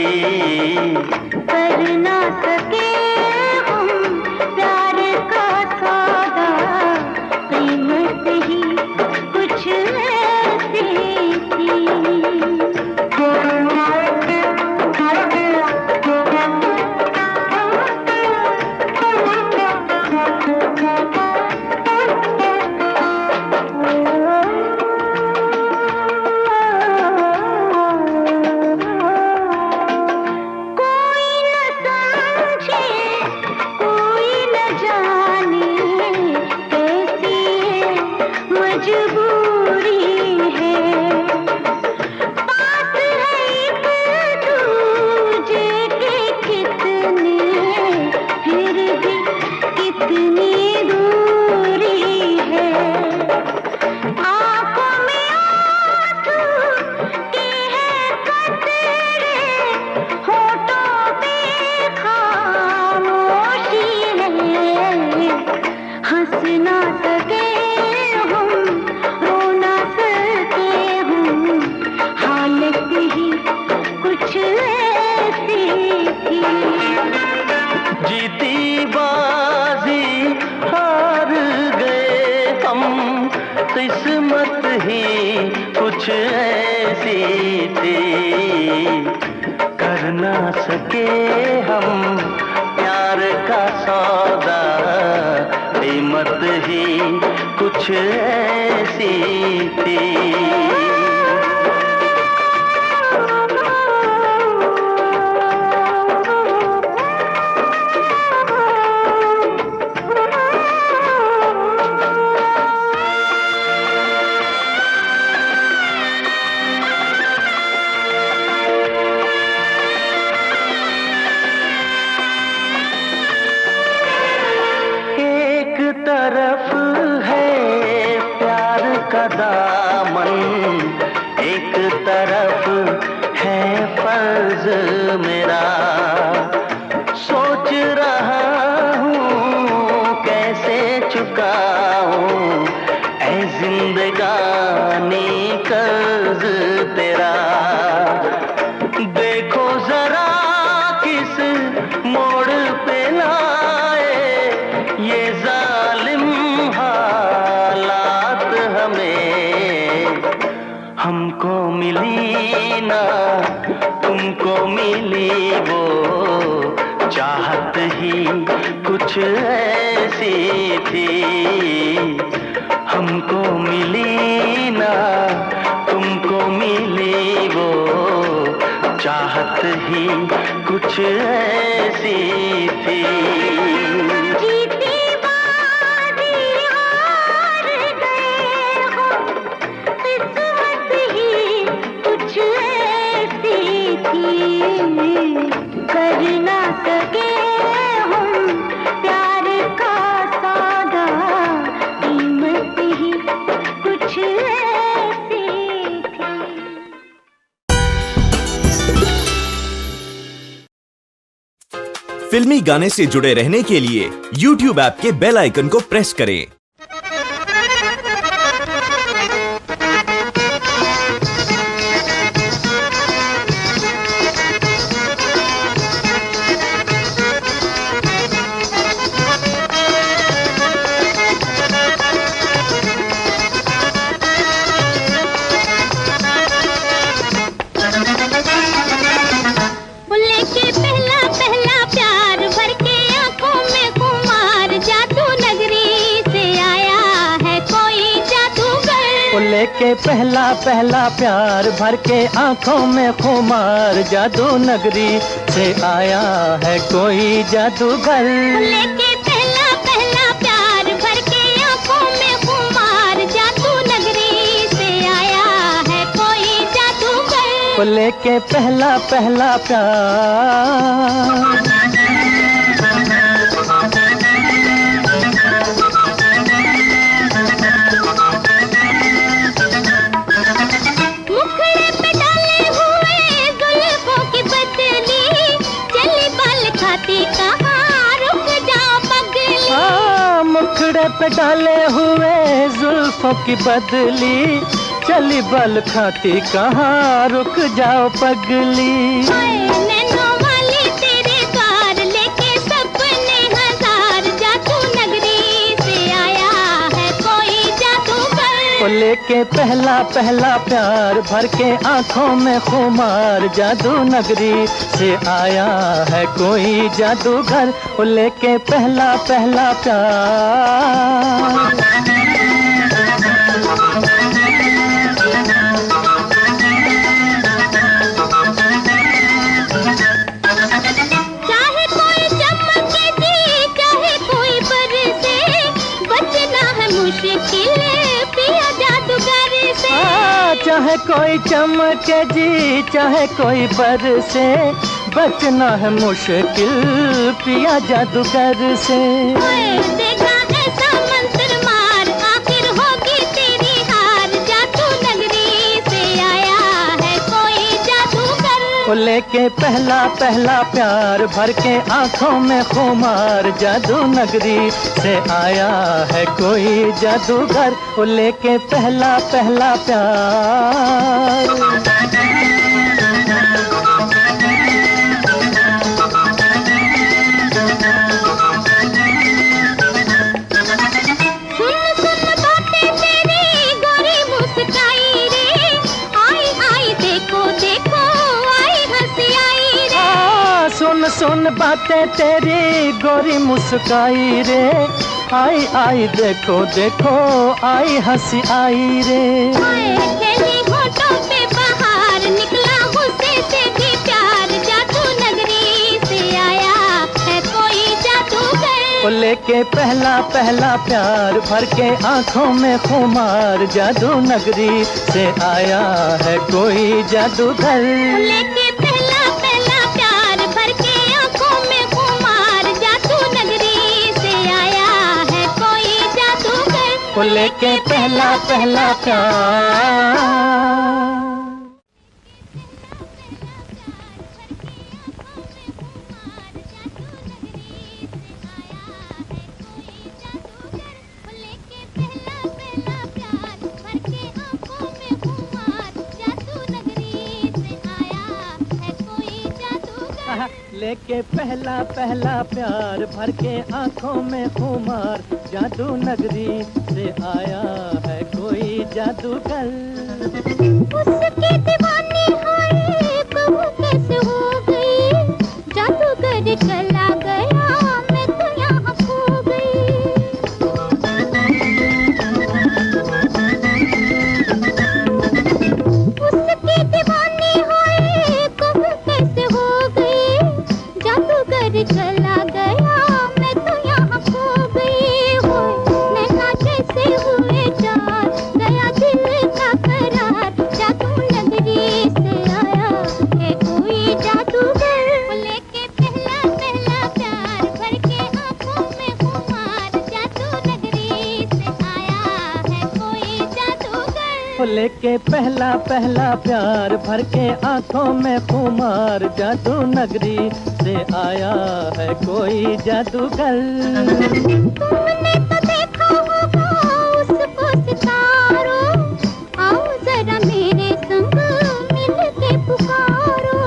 कर ना सके हम प्यार का सौदा, कीमत ही कुछ ऐसी थी। कोई न समझे, कोई न जाने, कैसी है मजबूरी है। पास है एक दूजे के कितने, फिर भी कितनी दूरी है। आँखों में आंसू के हैं कतरे, होठों पे खामोशी है। हंस ना सके हम, रो ना सके हम, हालत ही कुछ ऐसी थी। जीती बाजी हार गए हम, किस्मत ही कुछ ऐसी थी। कर ना सके हम प्यार का सौदा, कीमत ही कुछ ऐसी थी। एक तरफ है प्यार का दामन, एक तरफ है फर्ज मेरा। सोच रहा हूँ कैसे चुकाऊं ऐ जिंदगानी कर्ज तेरा। देखो जरा किस मोड़ पे लाए ये जालिम हालात हमें। हमको मिली ना तुमको मिली वो चाहत ही कुछ ऐसी थी। हमको मिली ना तुमको मिली वो चाहत ही कुछ ऐसी थी। जीती बाजी हार गए हो, किस्मत ही कुछ ऐसी थी। कर ना सके हम प्यार का सौदा, कीमत ही कुछ फिल्मी गाने से जुड़े रहने के लिए YouTube ऐप के बेल आइकन को प्रेस करें। लेके पहला पहला प्यार भर के आंखों में खुमार, जादू नगरी से आया है कोई जादूगर। लेके पहला पहला प्यार भर के आंखों में खुमार, जादू नगरी से आया है कोई जादूगर। लेके पहला पहला प्यार भर के आंखों में खुमार, जादू नगरी से आया है कोई जादूगर। लेके पहला पहला प्यार। मुखड़े पे डाले हुए जुल्फों की बदली, चली बाल खाती कहाँ रुक जाओ पगली। मुखड़े पे डाले हुए जुल्फों की बदली, चली बल खाती कहाँ रुक जाओ पगली। नैनों वाली तेरे द्वार लेके सपने हजार, जादू नगरी से आया है कोई जादूगर। लेके पहला पहला प्यार भर के आंखों में खुमार, जादू नगरी से आया है कोई जादूगर। लेके पहला पहला प्यार। चाहे कोई चमके जी, चाहे कोई बरसे, बचना है मुश्किल पिया जादूगर से। चाहे कोई चमके जी, चाहे कोई बरसे, बचना है मुश्किल पिया जादूगर से। देखा ऐसा मंत्र मार, आखिर होगी तेरी हार, जादू नगरी से आया है कोई जादूगर। लेके पहला पहला प्यार भर के आंखों में खुमार, जादू नगरी से आया है कोई जादूगर। लेके पहला पहला प्यार। सुन सुन बातें तेरी गोरी मुस्काई रे, आई आई देखो देखो आई हंसी आई रे। सुन सुन बातें तेरी गोरी मुस्काई रे, आई आई देखो देखो आई हंसी आई रे। खेली होठों पे बाहर, निकला गुस्से से भी प्यार, जादू नगरी से आया है कोई जादूगर। लेके पहला पहला प्यार भर के आंखों में खुमार, जादू नगरी से आया है कोई जादूगर। लेके पहला पहला प्यार भर के आंखों में खुमार, जादू नगरी से आया है कोई जादूगर। लेके पहला पहला प्यार। लेके पहला पहला प्यार भर के आंखों में खुमार, जादू नगरी से आया है कोई जादूगर। उसके दीवानी हाय बहू कैसे हो गई, जादूगर चला गया मैं तो यहाँ खो गई। उसके दीवानी हाय बहू कैसे हो गई, जादूगर चला गया मैं तो यहाँ खो गई। हो नैना जैसे हुए चार, गया दिल का करार, जादू नगरी से आया है कोई जादूगर। लेके पहला पहला प्यार भर के आंखों में खुमार, जादू नगरी से आया है कोई जादूगर। लेके पहला पहला प्यार भर के आंखों में खुमार, जादू नगरी से आया है कोई जादूगर। तुमने तो देखा होगा उसको सितारों, आओ जरा मेरे संग मिल के पुकारो।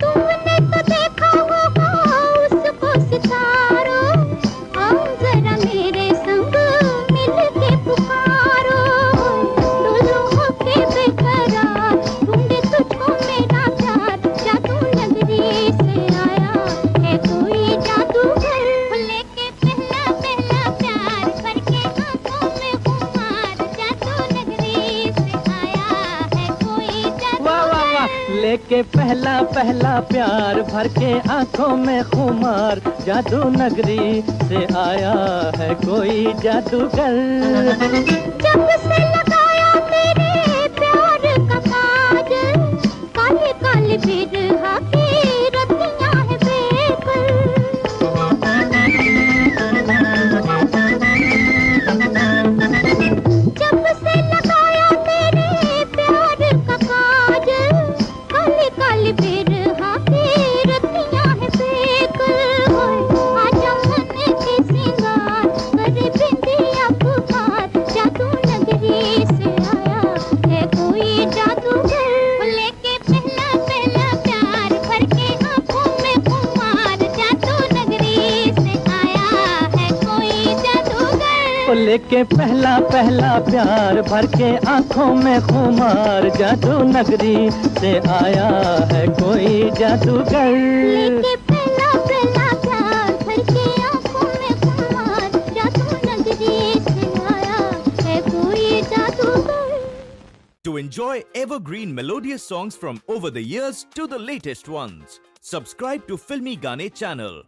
तुमने तो देखा होगा उसको सितारों, आओ जरा मेरे संग मिल के पुकारो। डोलो होके बेकरार ढूंढे तुझको मेरा प्यार, जादू नगरी से आया है कोई जादूगर। लेके पहला पहला प्यार भर के आंखों में खुमार, जादू नगरी से आया है कोई वाह वाह वाह, जादूगर। लेके पहला पहला प्यार भर के आंखों में खुमार, जादू नगरी से आया है कोई जादूगर। जब से लगाया तेरे प्यार का काजल, काले काले बिरहा की रतियां हैं बेकल। जब से लगाया तेरे प्यार का काजल, काले काले बिरहा की रतियां हैं बेकल। आजा मन के सिंगार करे बिंदिया पुकार, जादू नगरी से आया है कोई जादूगर। लेके पहला पहला प्यार भर के आंखों में खुमार, जादू नगरी से आया है कोई जादूगर। लेके पहला पहला प्यार भर के आंखों में खुमार, जादू नगरी से आया है कोई जादूगर। लेके पहला पहला प्यार भर के आंखों में खुमार, जादू नगरी से आया है कोई जादूगर। To enjoy evergreen melodious songs from over the years to the latest ones, subscribe to Filmy Gaane channel.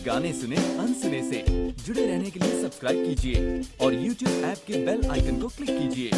गाने सुने अनसुने से जुड़े रहने के लिए सब्सक्राइब कीजिए और YouTube ऐप के बेल आइकन को क्लिक कीजिए।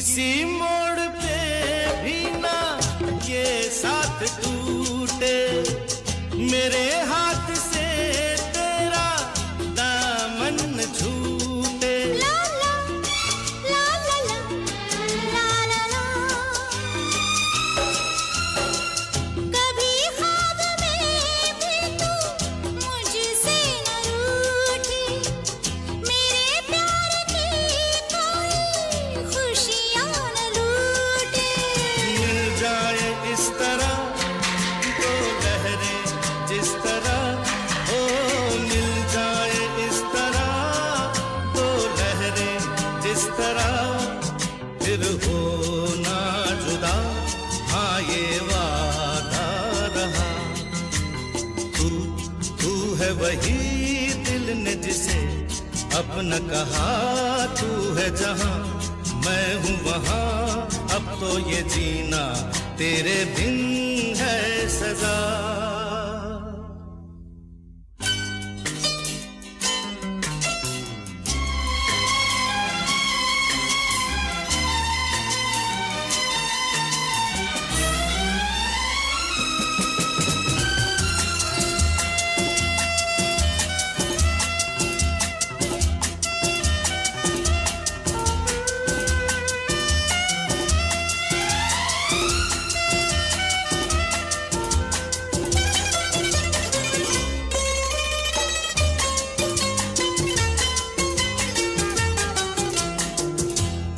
किसी मोड़ पे भी ना ये साथ टूटे, मेरे हाथ से तेरा दामन छूटे। ला ला ला ला ला ला ला, कभी ख्वाब में भी तू मुझसे न रूठी, मेरे प्यार की कोई खुशियाँ न लूटे। मिल जाए इस तरह तो लहरें जिस तरह, ओ मिल जाए इस तरह तो लहरें जिस तरह, फिर हो ना जुदा, हाँ ये वादा रहा। तू है वही दिल ने जिसे अपना कहा, तू है जहां मैं हूँ वहां, अब तो ये जीना तेरे बिन है सजा।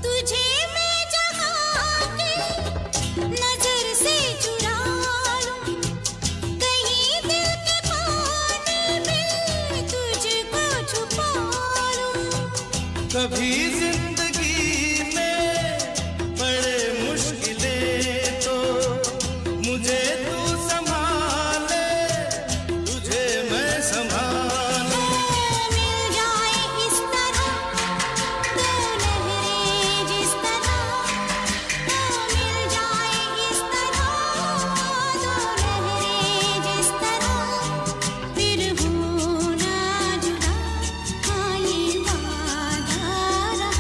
तुझे मैं जहाँ की नजर से चुरा लूं, कहीं दिल के कोने में तुझको छुपा लूं। कभी जिंदगी में बड़े मुश्किलें तो मुझे तू संभाले, तुझे मैं संभालूं। मिल जाए इस तरह तो लहरें जिस तरह, मिल जाए इस तरह तो लहरें जिस तरह, फिर हो ना जुदा, हाँ ये वादा रहा।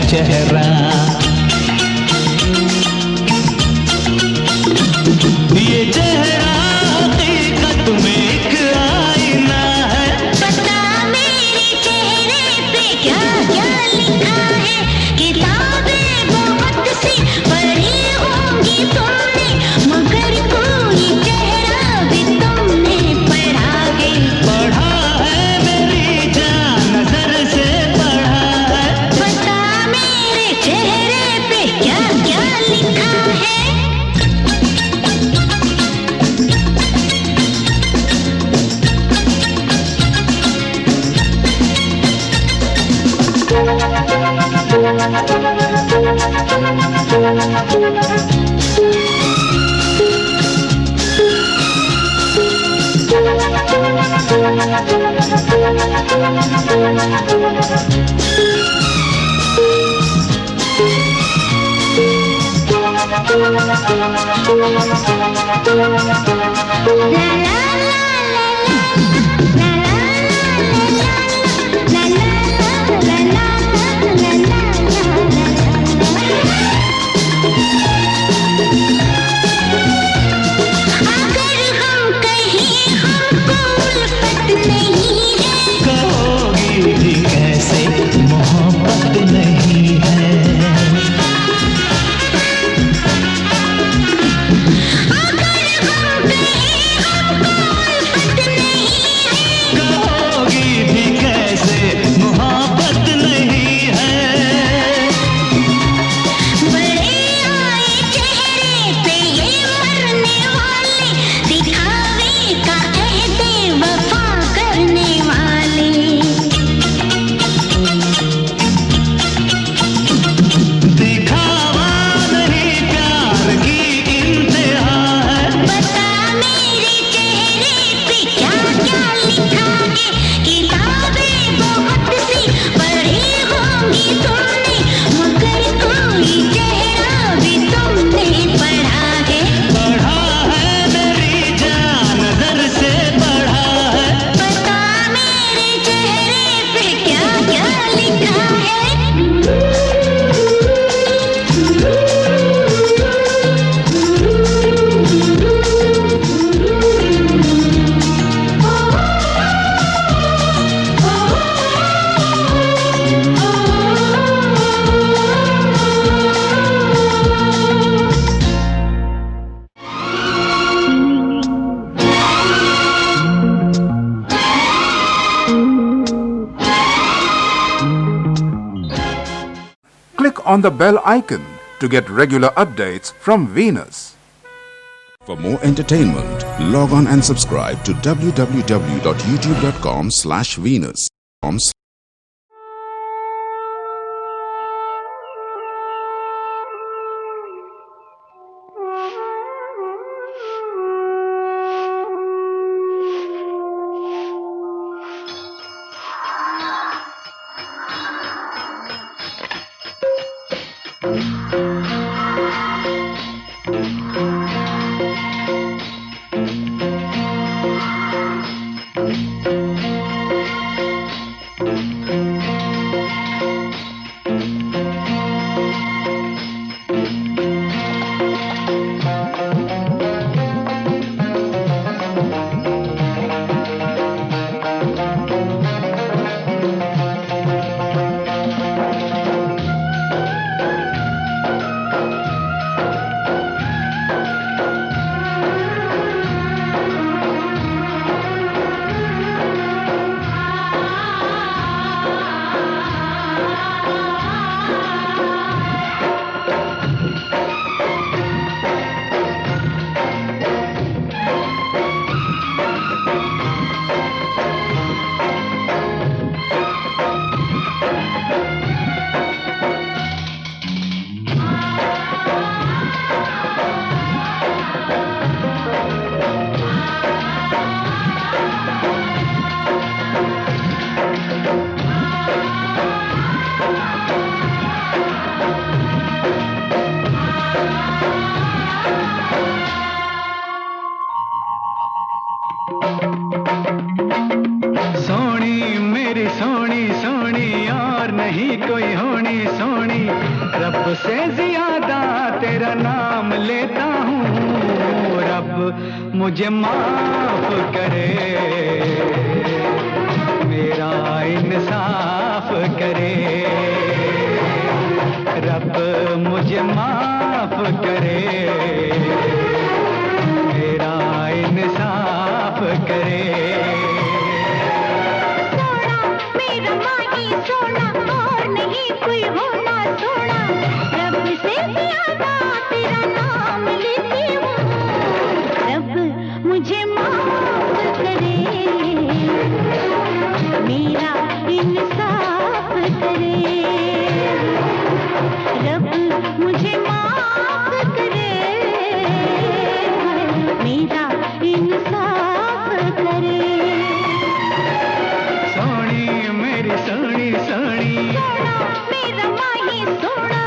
चेहरा। ये चेहरा हकीकत में एक आईना है। पता मेरे चेहरे पे क्या क्या लिखा है। किताबें बहुत सी पढ़ी होंगी तुमने, मगर कोई चेहरा भी तुमने पढ़ा है। पढ़ा है मेरी जान, नजर से पढ़ा है। पता मेरे चेहरे पे क्या क्या लिखा है। अगर हम कहीं हमको उल्फत नहीं है, कहोगी भी कैसे मोहब्बत नहीं है। अगर हम कहीं हमको उल्फत नहीं है, कहोगी भी कैसे मोहब्बत नहीं है। बड़े आए चेहरे पे ये मरने वाले, दिखावे का कहते वफा करने वाले। दिखावा नहीं प्यार की इंतहा है। पता मेरे चेहरे पे क्या क्या लिखा है। किताबें बहुत सी पढ़ी होंगी तुमने, मगर कोई चेहरा भी तुमने पढ़ा है। पढ़ा है मेरी जान, नजर से पढ़ा है। पता मेरे चेहरे पे क्या क्या लिखा है। Click on the bell icon to get regular updates from Venus. For more entertainment, log on and subscribe to www.youtube.com/Venus. से ज्यादा तेरा नाम लेता हूँ, रब मुझे माफ करे, मेरा इंसाफ करे, रब मुझे माफ करे, मेरा इंसाफ करे। सोना मेरा माही सोना, और नहीं कोई होना सोना, रब से ज्यादा तेरा नाम लेती हूँ, रब मुझे माफ करे, मेरा इंसाफ करे, रब मुझे माफ करे, मेरा इंसाफ करे। सोनी मेरी सोनी सोनी, सोना मेरा माही सोना,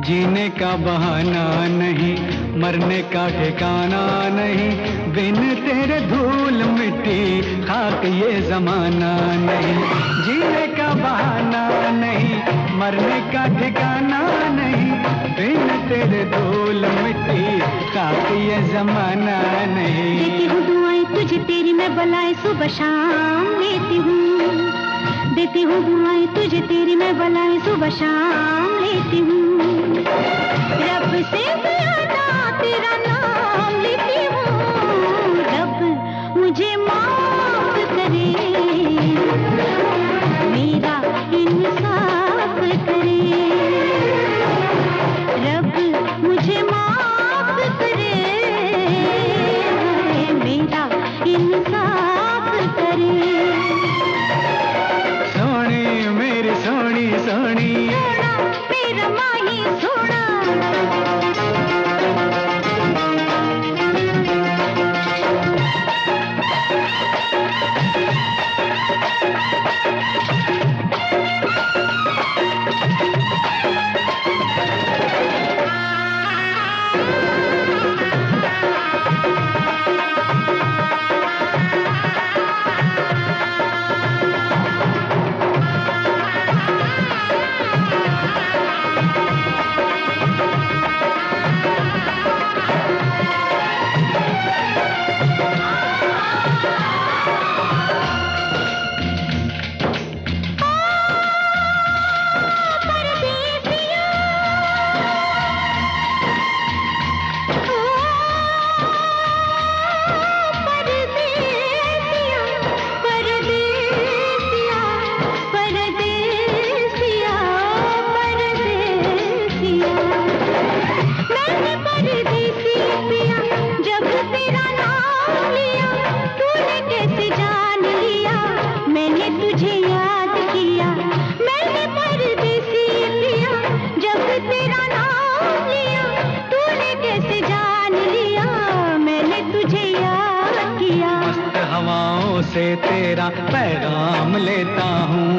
जीने का बहाना नहीं, मरने का ठिकाना नहीं, बिन तेरे धूल मिट्टी खाक ये जमाना नहीं। जीने का बहाना नहीं, मरने का ठिकाना नहीं, बिन तेरे धूल मिट्टी खाक ये जमाना नहीं। देती हूँ दुआएं तुझे तेरी मैं बलाएं सुबह शाम लेती हूँ, देती हूँ दुआएं तुझे तेरी मैं बलाएं सुबह शाम लेती हूँ, रब से ज्यादा तेरा नाम लेती हूँ, रब मुझे माफ करे, मेरा इंसाफ करे, रब मुझे माफ करे, मेरा इंसाफ करे। सोनी मेरी सोनी सोनी, सोना मेरा माही सोना, से तेरा पैगाम लेता हूँ,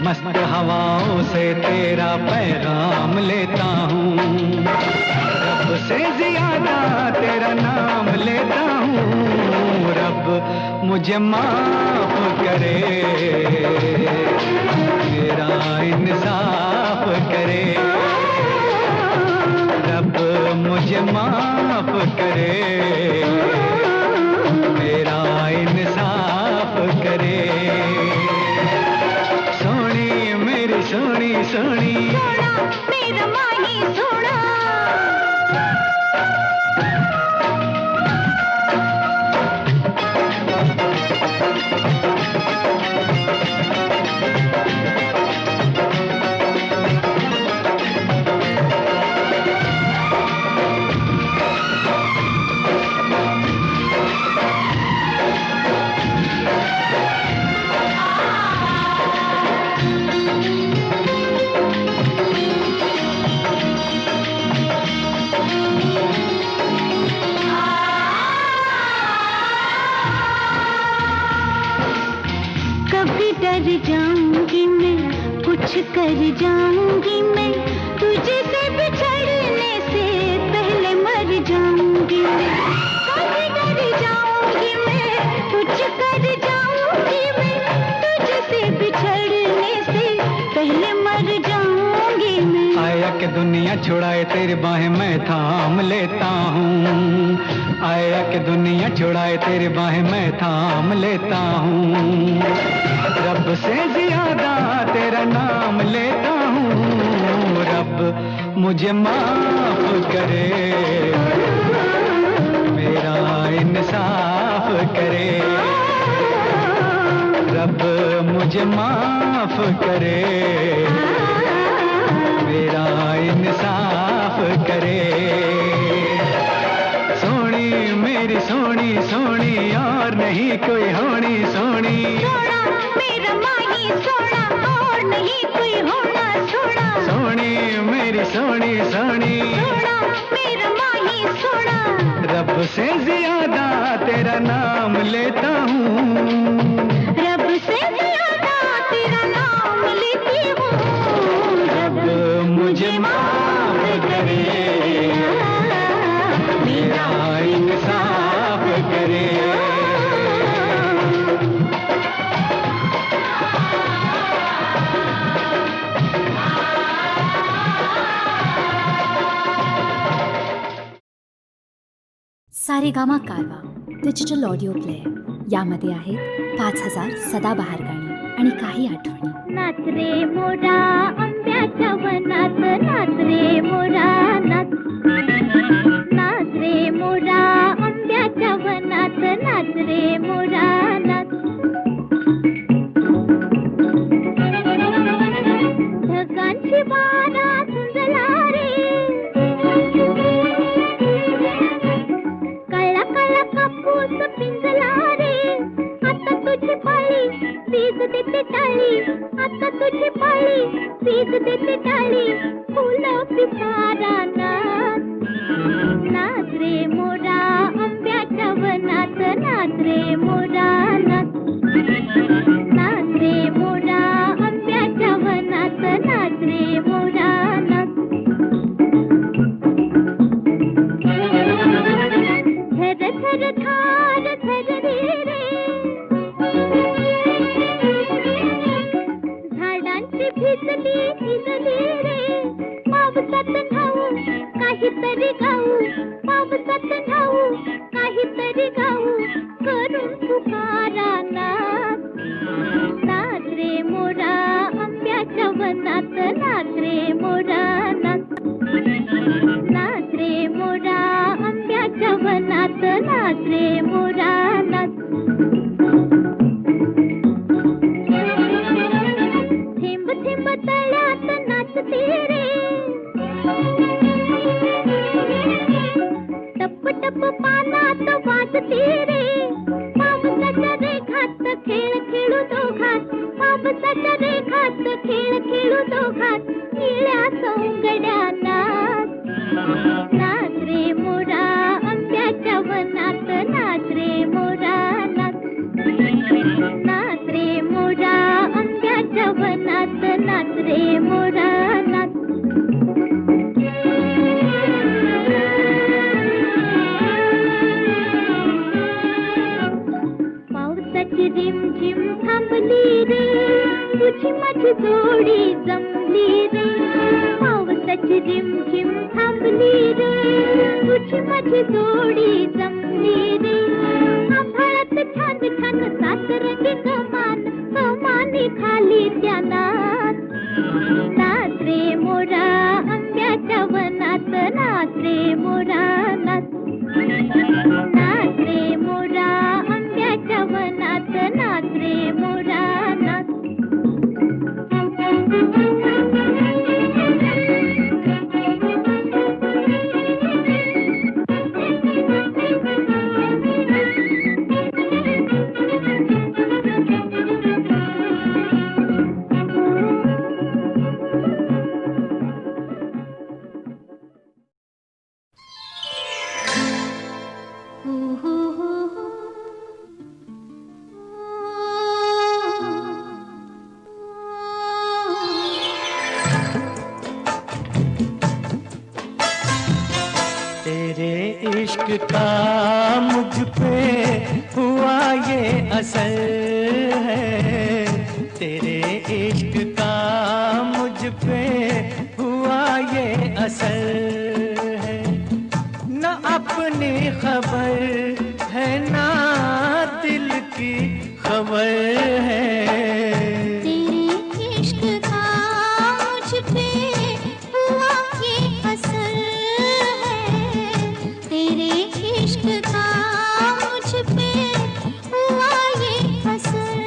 मस्त हवाओं से तेरा पैगाम लेता हूँ, रब से ज्यादा तेरा नाम लेता हूँ, रब मुझे माफ करे, मेरा इंसाफ करे, रब मुझे माफ करे, मेरा इंसाफ करे। सोनी मेरी सोनी सोनी, सोना मेरा माही सोना, डर जाऊंगी मैं, कुछ कर जाऊंगी मैं, तुझसे बिछड़ने से पहले मर जाऊंगी मैं। कभी डर जाऊंगी मैं, कुछ कर जाऊंगी मैं, तुझसे बिछड़ने से पहले मर जाऊंगी मैं। आया कि दुनिया छुड़ाए तेरी बाहें मैं थाम लेता हूँ, आया कि दुनिया छुड़ाए तेरी बाहें मैं थाम लेता हूँ। रब से ज्यादा तेरा नाम लेता हूँ, रब मुझे माफ करे, मेरा इंसाफ करे। रब मुझे माफ करे, मेरा इंसाफ करे। सोनी मेरी सोनी सोनी और नहीं कोई होनी सोनी। सोना मेरा माही सोना और नहीं कोई होना सोना। सोनी मेरी सोनी सोनी। सोना मेरा माही सोना। रब से ज्यादा तेरा नाम लेता हूँ, रब से ज्यादा तेरा नाम लेती हूँ। रब मुझे माफ करे, मेरा इंसाफ करे। सारेगामा कारवा डिजिटल ऑडिओ प्लेअर, यामध्ये आहेत 5000 सदाबहार गाणी आणि काही आठवणी. नाच रे मोरा आंब्याच्या वनात, नाच रे मोरा नाच. नाच रे मोरा आंब्याच्या वनात, नाच रे मोरा नाच. ढगांची वारा झुंजला रे, कळला कळला कापूस पिंजला रे. आता तुझी पाळी पीक देते टाळी, आता तुझी पाळी पीक देते टाळी. फुलं पिसारा नाच. नाच रे मोरा आंब्याच्या वनात, नाच रे मोरा नाच. नाच रे मोरा आंब्याच्या वनात, नाच रे मोरा नाच. झर झर धार झरली रे, झाडांची भिजली भिजली रे. पावसात न्हाऊ काहीतरी गाऊ, पावसात न्हाऊ काहीतरी गाऊ. करून पुकारा नाच. नाच रे मोरा आंब्याच्या वनात, नाच रे मोरा नाच. नाच रे मोरा आंब्याच्या वनात, नाच रे मोरा नाच. थेंब थेंब तळ्यात नाचते रे, टप टप पानात वाजते रे. पावसाच्या रेखात खेळ खेळू दोघात, पावसाच्या रेखात खेळ खेळू दोघात. निळ्या सौंगड्या नाच. नाच रे मोरा आंब्याच्या वनात, नाच रे मोरा नाच. नाच रे मोरा आंब्याच्या वनात, नाच रे मोरा नाच. पावसाची रिमझिम थांबली रे, तुझी माझी जोडी जमली रे. पावसाची रिमझिम थांबली रे, तुझी माझी जोडी जमली रे. आभाळात छान छान सातरंगी कमान, कमानी खाली त्या नाच. नाच रे मोरा आंब्याच्या वनात, नाच रे मोरा नाच. नाच रे मोरा आंब्याच्या वनात, नाच रे मोरा नाच. का मुझ पे हुआ ये असर है, तेरे इश्क का मुझ पे हुआ ये असर है। न अपनी खबर है ना दिल की खबर है, तेरे इश्क का मुझ पे हुआ ये असर है, तेरे इश्क का मुझ पे हुआ ये असर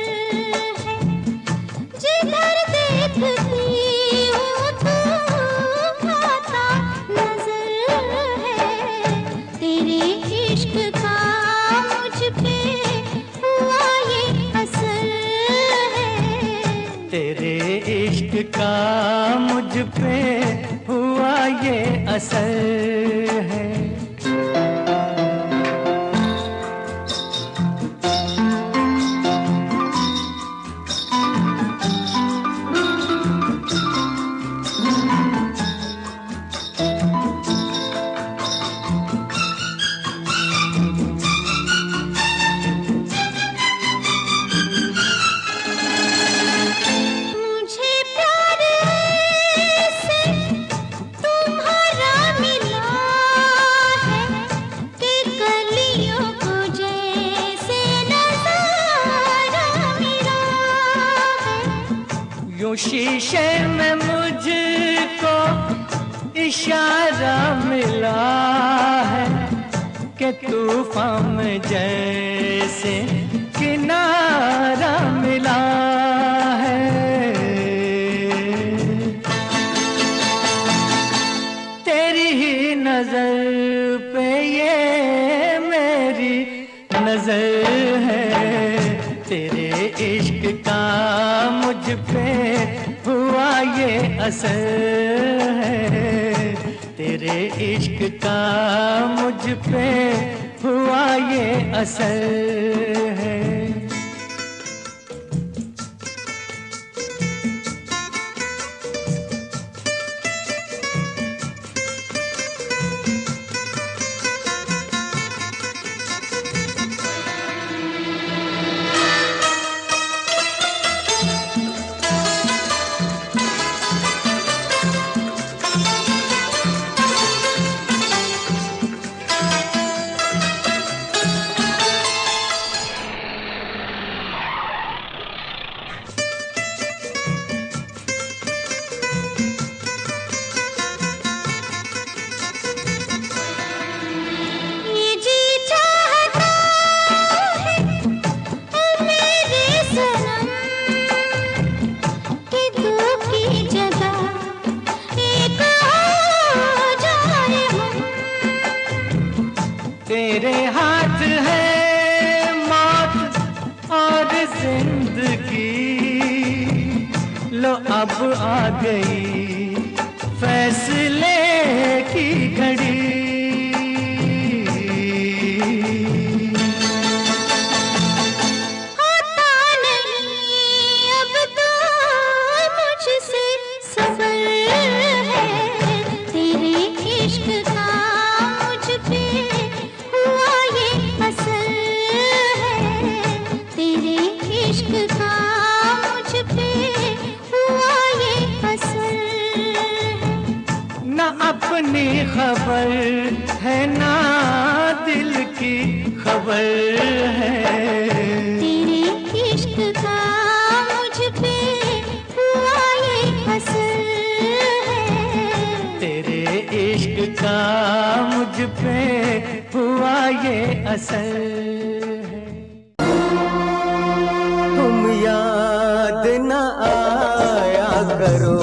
है। जिधर देखती हूँ तू खाता नजर है, तेरे इश्क का मुझ पे हुआ ये असर है, तेरे इश्क का मुझ पे हुआ ये असर है। मुझे प्यार से तुम्हारा मिला है कि कलियों को जैसे नजारा मिला है। यूं शीशे में मुझको इशारा मिला है कि तूफान में जैसे किनारा मिला है। तेरी ही नजर पे ये मेरी नजर है, तेरे इश्क का मुझ पे हुआ ये असर है, तेरे इश्क का मुझ पे हुआ ये असर है। ये जी चाहता है मेरे सनम कि दो की जगह एक हो जाए हम। तेरे हाथ है मौत और जिंदगी, लो अब आ गई फैसले की घड़ी। होता नहीं अब तो मुझसे सबर है, तेरे इश्क का मुझ पे हुआ ये असर है, तेरे इश्क का मुझ पे हुआ ये असर है। न अपनी खबर है ना दिल की खबर है, तेरे इश्क का मुझ पे हुआ ये असर है, तेरे इश्क का मुझ पे हुआ ये असर है। तुम याद न आया करो